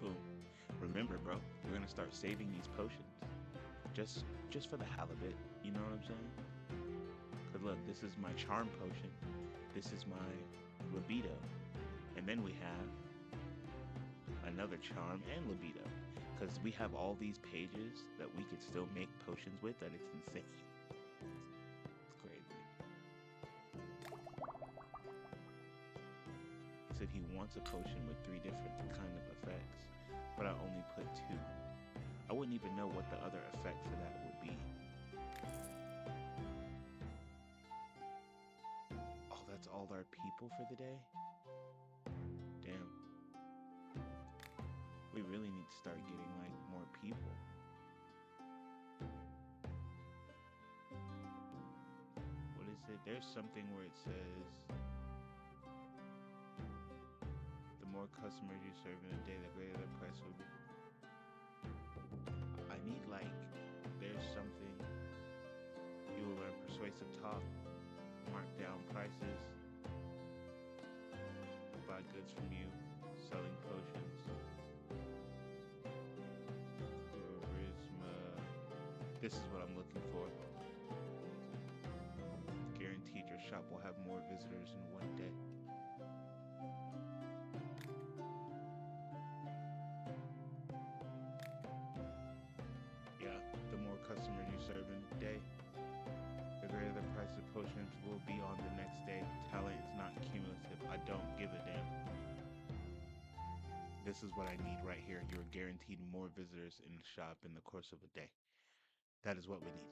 Boom. Remember, bro, we're gonna start saving these potions. Just for the hell of it. You know what I'm saying? Cause look, this is my charm potion. This is my libido. And then we have another charm and libido. Because we have all these pages that we could still make potions with, that it's insane. It's crazy. He said he wants a potion with 3 different kind of effects, but I only put 2. I wouldn't even know what the other effect for that would be. Oh, that's all our people for the day? Damn. We really need to start getting, like, more people. What is it? There's something where it says, the more customers you serve in a day, the greater the price will be. I need, like, there's something. You will learn persuasive talk, mark down prices, buy goods from you, selling potions. Charisma. This is what I'm looking for. Guaranteed your shop will have more visitors in one day. Yeah, the more customers you serve in a day, the greater the price of potions will be on the next day. Talent is not cumulative. I don't give a damn. This is what I need right here. You're guaranteed more visitors in the shop in the course of a day. That is what we need.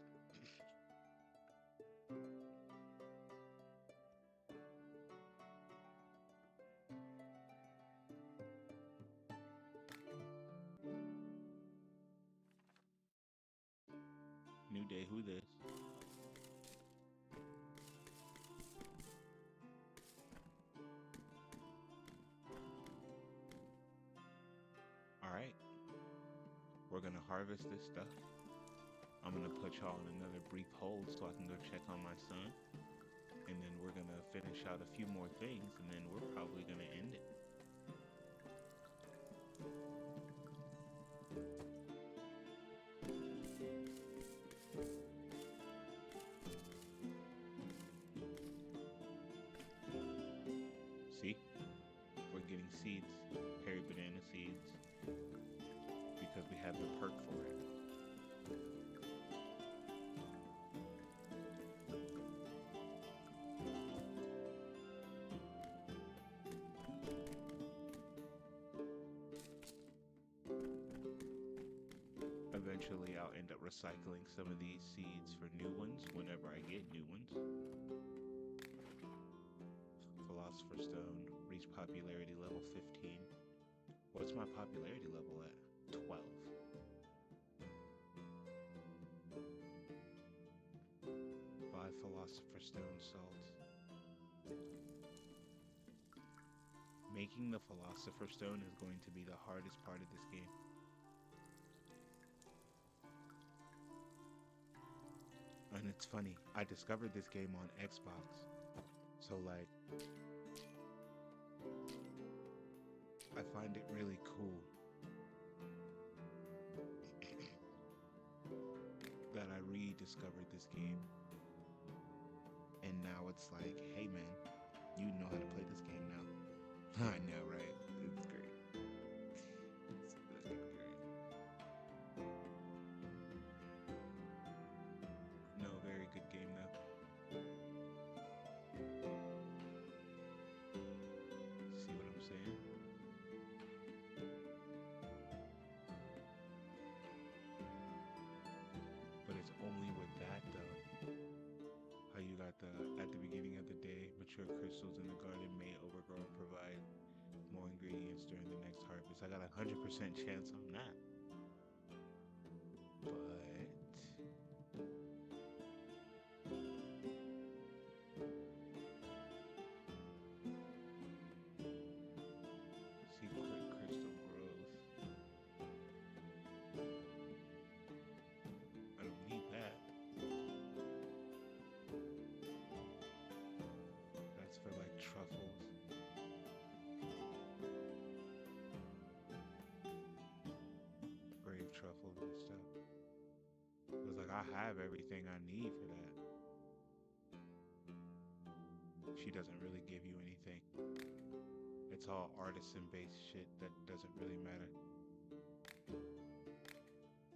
New day, who this? Alright. We're gonna harvest this stuff. I'm gonna put y'all in another brief hold so I can go check on my son. And then we're gonna finish out a few more things, and then we're probably gonna end it. See? We're getting seeds, hairy banana seeds, because we have the perk for it. Eventually, I'll end up recycling some of these seeds for new ones whenever I get new ones. Philosopher's Stone, reach popularity level 15. What's my popularity level at? 12. Buy Philosopher's Stone salts. Making the Philosopher's Stone is going to be the hardest part of this game. And it's funny, I discovered this game on Xbox. So like, I find it really cool that I rediscovered this game. And now it's like, hey man, you know how to play this game now. I know, right? It's great. It's fucking great. No, very good game though. See what I'm saying? But it's only with that though. How you got at the beginning of the day, mature crystals in the garden may overgrow and provide more ingredients during the next harvest. I got a 100% chance on that. But secret crystal grove. overstep. It was like, I have everything I need for that. She doesn't really give you anything. It's all artisan-based shit that doesn't really matter.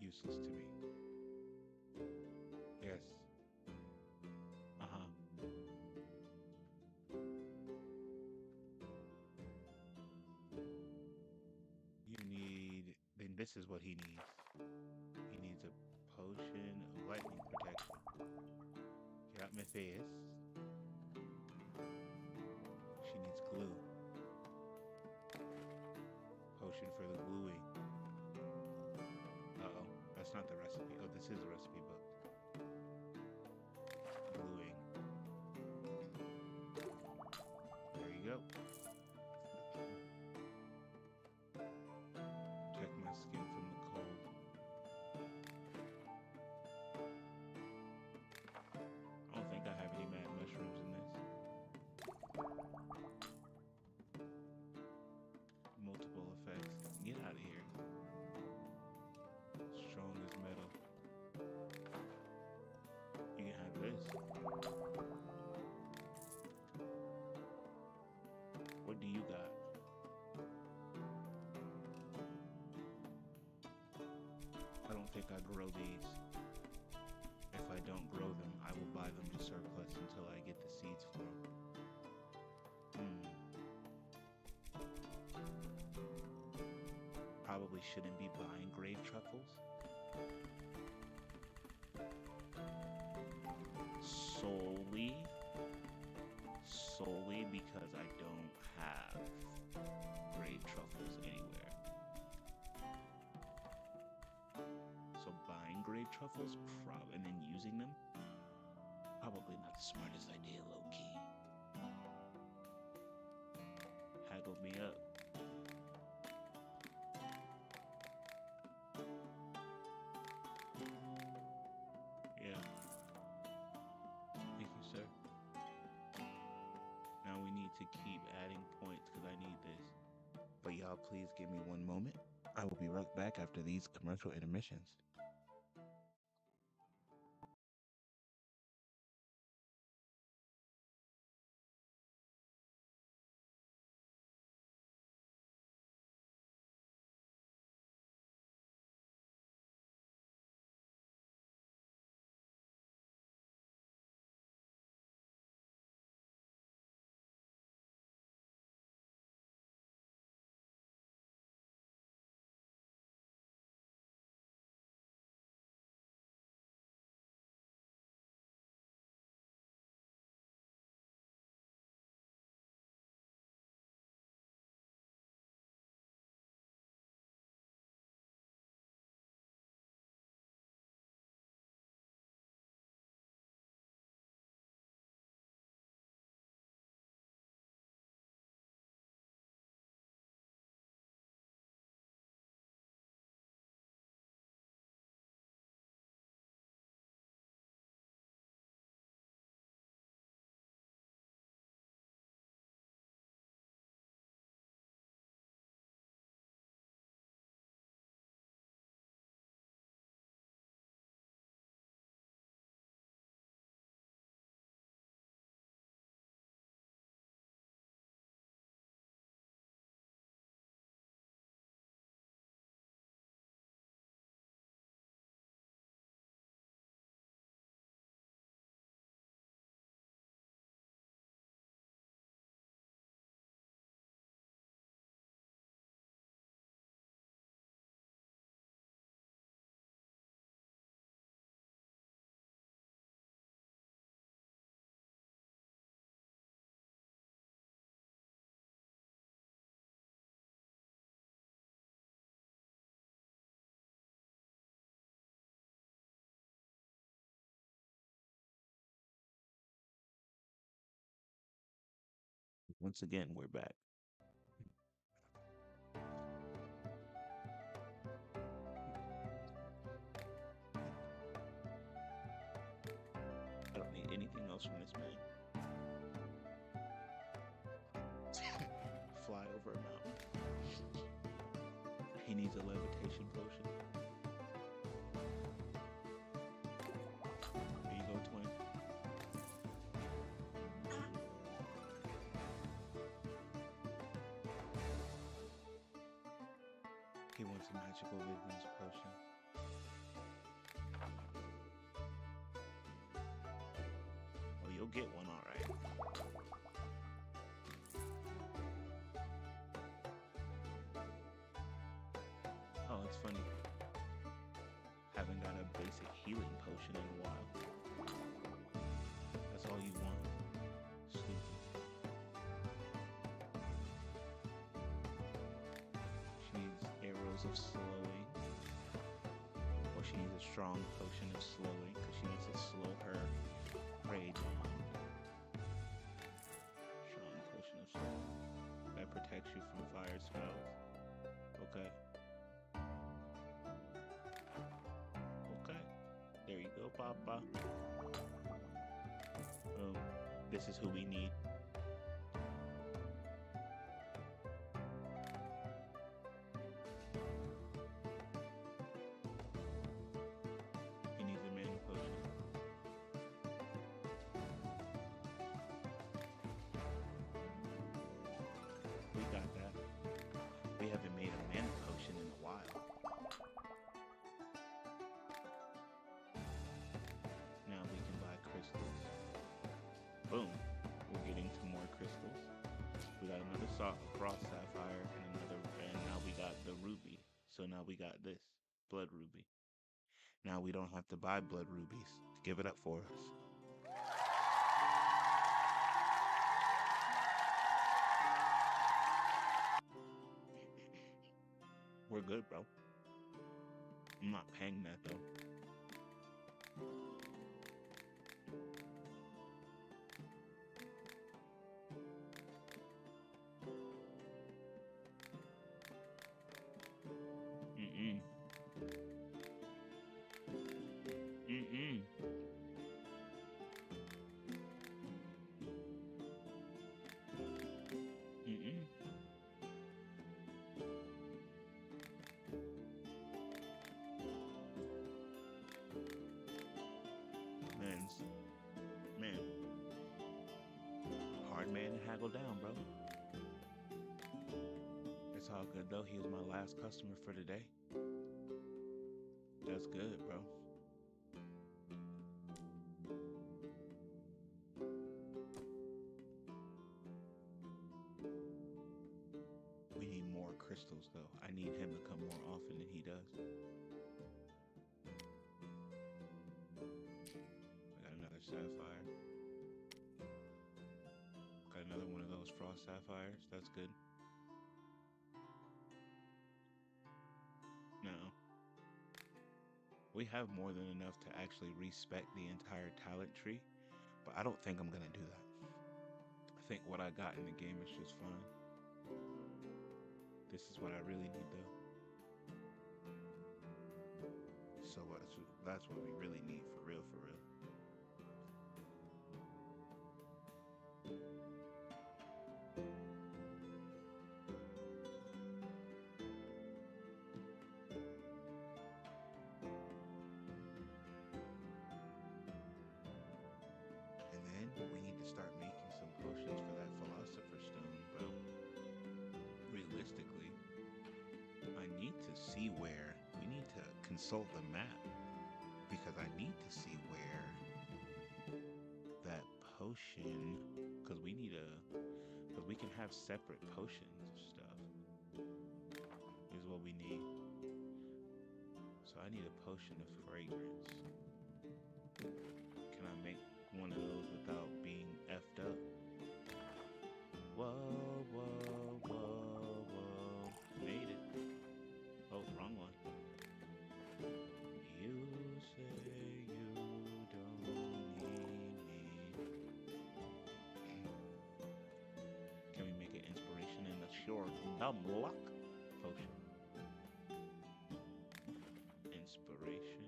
Useless to me. Yes. Uh-huh. You need... Then this is what he needs. He needs a potion of lightning protection. Get out my face. She needs glue. Potion for the gluing. Uh-oh. That's not the recipe. Oh, this is a recipe book. Gluing. There you go. Protect my skin from the cold. I don't think I have any mad mushrooms in this. Multiple effects. Get out of here. Strong as metal. You can have this. What do you got? I don't think I grow these. If I don't grow them, I will buy them to surplus until I get the seeds for them. Probably shouldn't be buying grave truffles. Solely because I don't have grave truffles anywhere. So buying grave truffles and then using them, probably not the smartest idea, low-key. Haggled me up. Yeah. Thank you, sir. Now we need to keep adding points because I need this. But y'all, please give me one moment. I will be right back after these commercial intermissions. Once again, we're back. I don't need anything else from this man. Fly over a mountain. He needs a levitation potion. He wants a magical rhythms potion. Well, you'll get one, all right. Oh, it's funny. Haven't got a basic healing potion in a while. That's all you want. Stupid. She needs arrows of slowing. Or she needs a strong potion of slowing because she needs to slow her prey down. Strong potion of slowing. That protects you from fire spells. Okay. Okay. There you go, Papa. This is who we need. He needs a mana potion. We got that. We haven't made a mana potion in a while. Now we can buy crystals. Boom. We're getting to more crystals. We got another frost sapphire and now we got the ruby. So now we got this blood ruby. Now we don't have to buy blood rubies. Give it up for us. We're good, bro. I'm not paying that though. Mm-mm. Mm-mm. Mm-mm. Man. Hard man to haggle down, bro. It's all good though. He was my last customer for today. That's good, bro. We need more crystals though. I need him to come more often than he does. I got another sapphire. Got another one of those frost sapphires. That's good. Now, we have more than enough to actually respec the entire talent tree, but I don't think I'm gonna do that. I think what I got in the game is just fine. This is what I really need though. So that's what we really need for real, for real. And then we need to start making some potions for that philosopher's stone, bro. Realistically, I need to see where we need to consult the map because I need to see where that potion, because we can have separate potions and stuff. Is what we need. So I need a potion of fragrance. Can I make one of those without being effed up? Whoa, whoa, whoa, whoa. Made it. Oh, wrong one. You say you don't need me. Can we make an inspiration in the short dumb luck potion? Inspiration.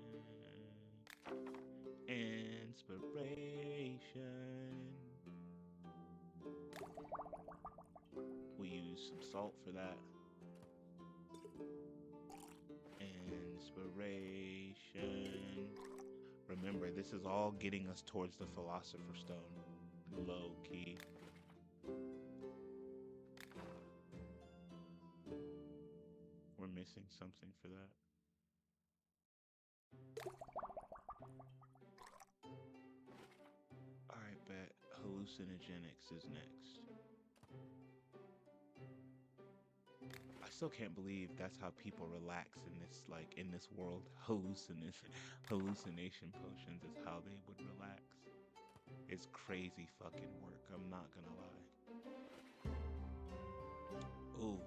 We use some salt for that. Inspiration. Remember, this is all getting us towards the Philosopher's Stone. Low key. we're missing something for that. Alright, bet. Hallucinogenics is next. I still can't believe that's how people relax in this, like, in this world. Hallucination potions is how they would relax. It's crazy fucking work, I'm not gonna lie. Ooh.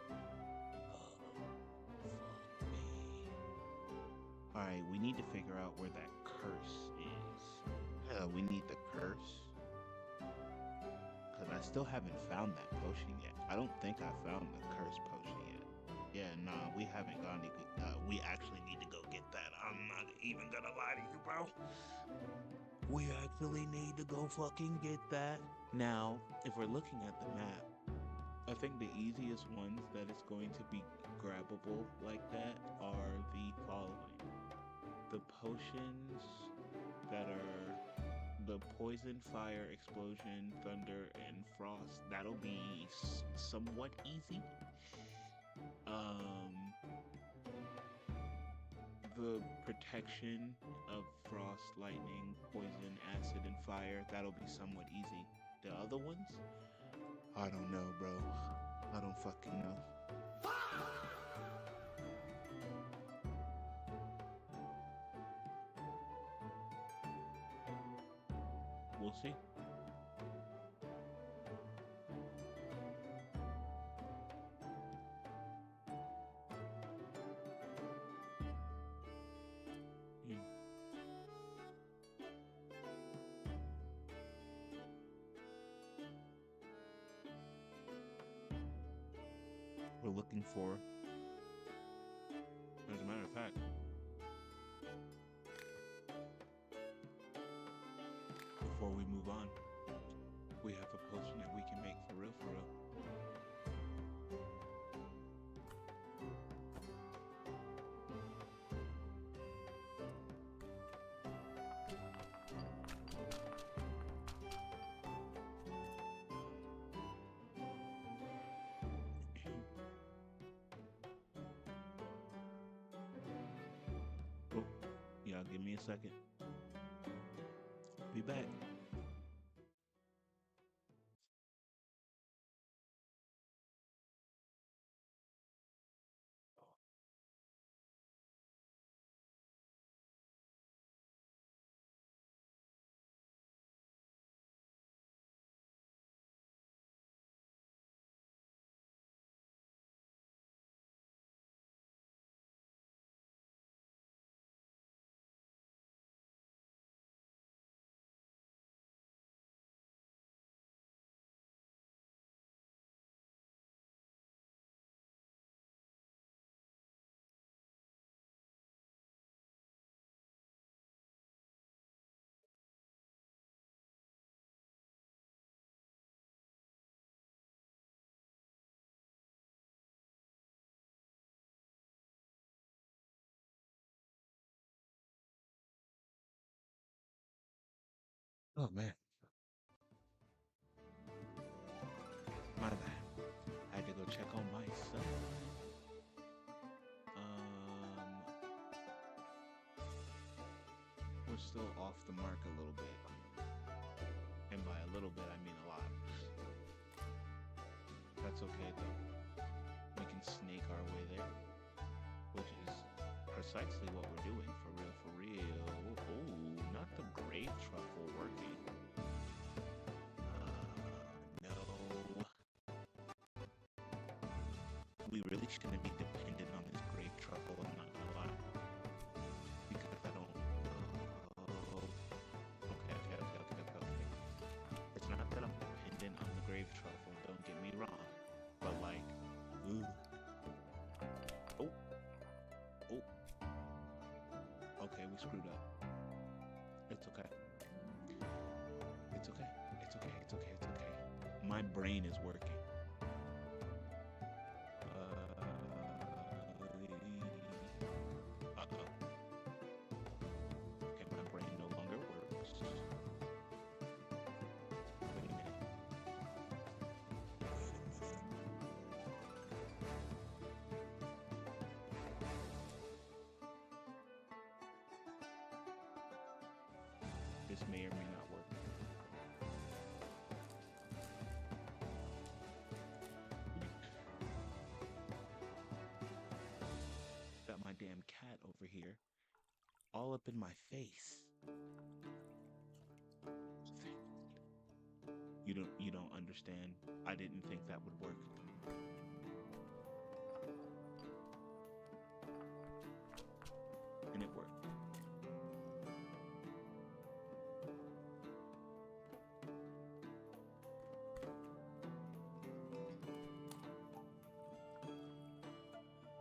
Fuck me. Alright, we need to figure out where that curse is. We need the curse. Because I still haven't found that potion yet. I don't think I found the curse potion yet. Yeah, nah, we haven't gone to... we actually need to go get that. I'm not even gonna lie to you, bro. We actually need to go fucking get that. Now, if we're looking at the map, I think the easiest ones that it's going to be grabbable like that are the following. The potions that are the poison, fire, explosion, thunder, and frost. That'll be somewhat easy. The protection of frost, lightning, poison, acid, and fire, that'll be somewhat easy. The other ones? I don't know, bro. I don't fucking know. We'll see. We're looking for, as a matter of fact, before we move on, we have a potion that we can make for real, for real. Oh, y'all give me a second. Be back. Oh man, my bad. I had to go check on my son. We're still off the mark a little bit. And by a little bit, I mean a lot. That's okay though. We can snake our way there. Which is precisely what we're doing, for real, for real. Oh, not the grave truffle working. No. We really shouldn't be dependent on this grave truffle, I'm not gonna lie. Because I don't... Okay. It's not that I'm dependent on the grave truffle, don't get me wrong. But like, ooh. Oh. Okay, we screwed up. It's okay. It's okay. My brain is working. Okay, my brain no longer works. Wait a minute. This may or may not work. Got my damn cat over here, all up in my face. You don't understand. I didn't think that would work. And it worked.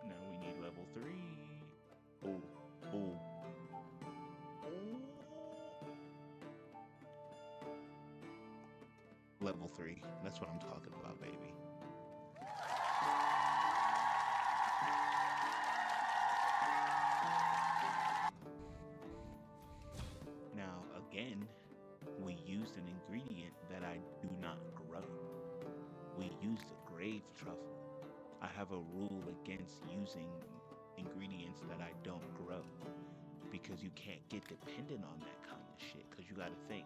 Now we need level 3. Oh, oh. Level 3. That's what I'm talking about, baby. Now, again, we used an ingredient that I do not grow. We used a grave truffle. I have a rule against using ingredients that I don't grow because you can't get dependent on that kind of shit, because you got to think,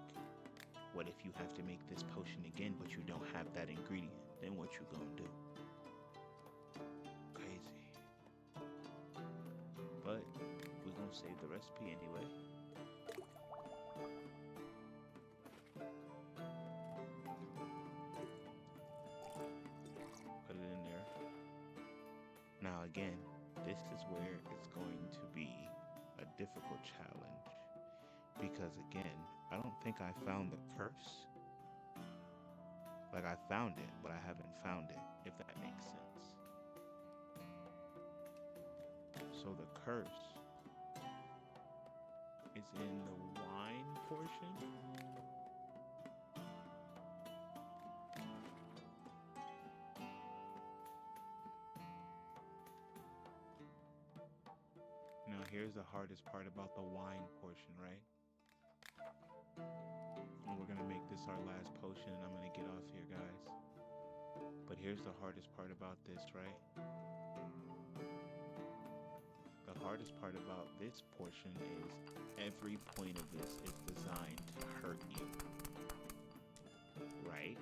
what if you have to make this potion again but you don't have that ingredient? Then what you gonna do? Crazy. But we're gonna save the recipe anyway. Put it in there. Now again, this is where it's going to be a difficult challenge, because again, I don't think I found the curse. Like, I found it, but I haven't found it, if that makes sense. So the curse is in the wine portion. Now here's the hardest part about the wine portion, right? And we're gonna make this our last potion and I'm gonna get off here, guys. But here's the hardest part about this, right? The hardest part about this portion is every point of this is designed to hurt you, right?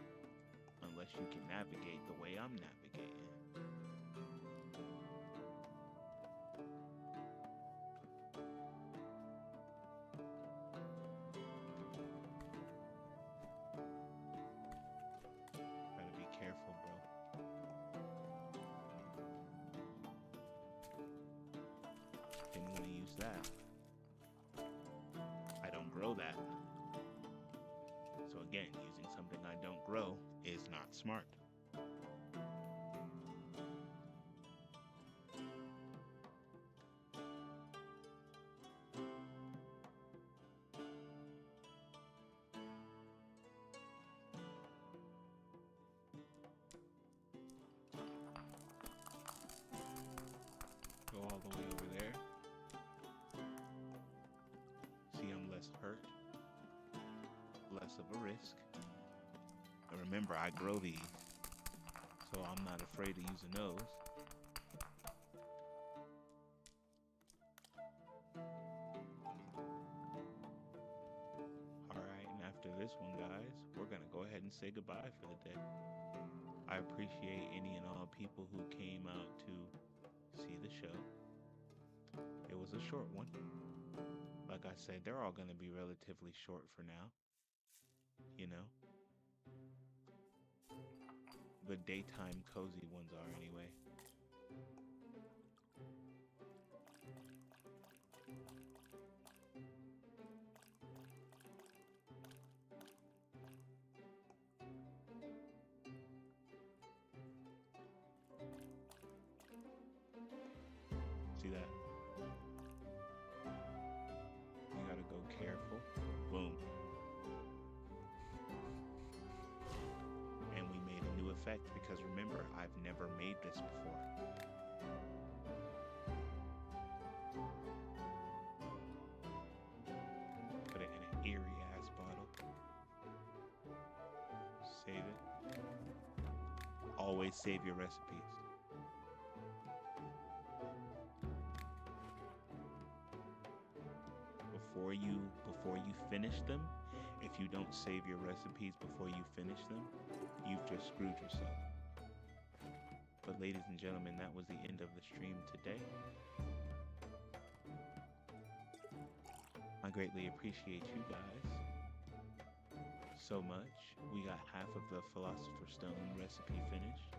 Unless you can navigate the way I'm navigating. Gotta be careful, bro. Didn't want to use that. I don't grow that. So again, using something I don't grow is not smart. Go all the way over there. See, I'm less hurt, less of a risk. And remember, I grow these, so I'm not afraid to use a nose. Alright, and after this one, guys, we're gonna go ahead and say goodbye for the day. I appreciate any and all people who came out to see the show. It was a short one. Like I said, they're all gonna be relatively short for now. You know? The daytime cozy ones are anyway. See that? You gotta go careful. Boom. And we made a new effect because remember, I've never made this before. Put it in an eerie ass bottle. Save it. Always save your recipes. Before you finish them, If you don't save your recipes before you finish them, you've just screwed yourself. But, ladies and gentlemen, that was the end of the stream today. I greatly appreciate you guys so much. We got half of the Philosopher's Stone recipe finished,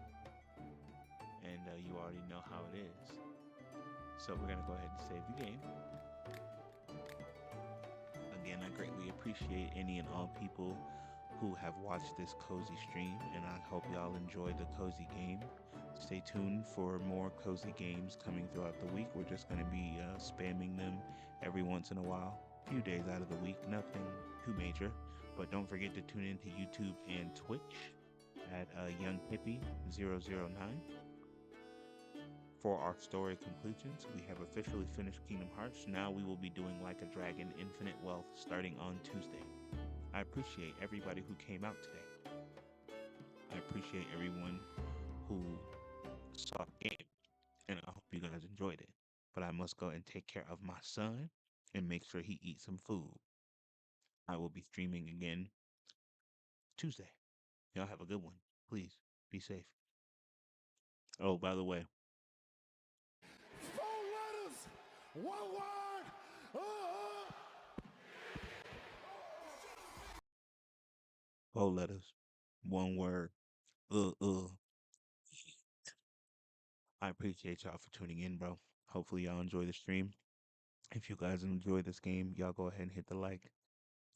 and you already know how it is. So we're gonna go ahead and save the game. Again, I greatly appreciate any and all people who have watched this cozy stream, and I hope y'all enjoy the cozy game. Stay tuned for more cozy games coming throughout the week. We're just going to be spamming them every once in a while, a few days out of the week, nothing too major. But don't forget to tune into YouTube and Twitch at Young Hippie 009 for our story conclusions. We have officially finished Kingdom Hearts. Now we will be doing Like a Dragon Infinite Wealth starting on Tuesday. I appreciate everybody who came out today. I appreciate everyone who saw the game, and I hope you guys enjoyed it. But I must go and take care of my son and make sure he eats some food. I will be streaming again Tuesday. Y'all have a good one. Please be safe. Oh, by the way, 4 letters, 1 word. 4 letters, 1 word. I appreciate y'all for tuning in, bro. Hopefully y'all enjoy the stream. If you guys enjoy this game, y'all go ahead and hit the like,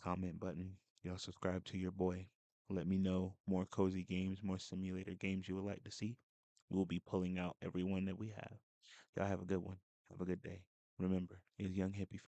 comment button. Y'all subscribe to your boy. Let me know more cozy games, more simulator games you would like to see. We'll be pulling out every one that we have. Y'all have a good one. Have a good day. Remember, it's Young Hippie.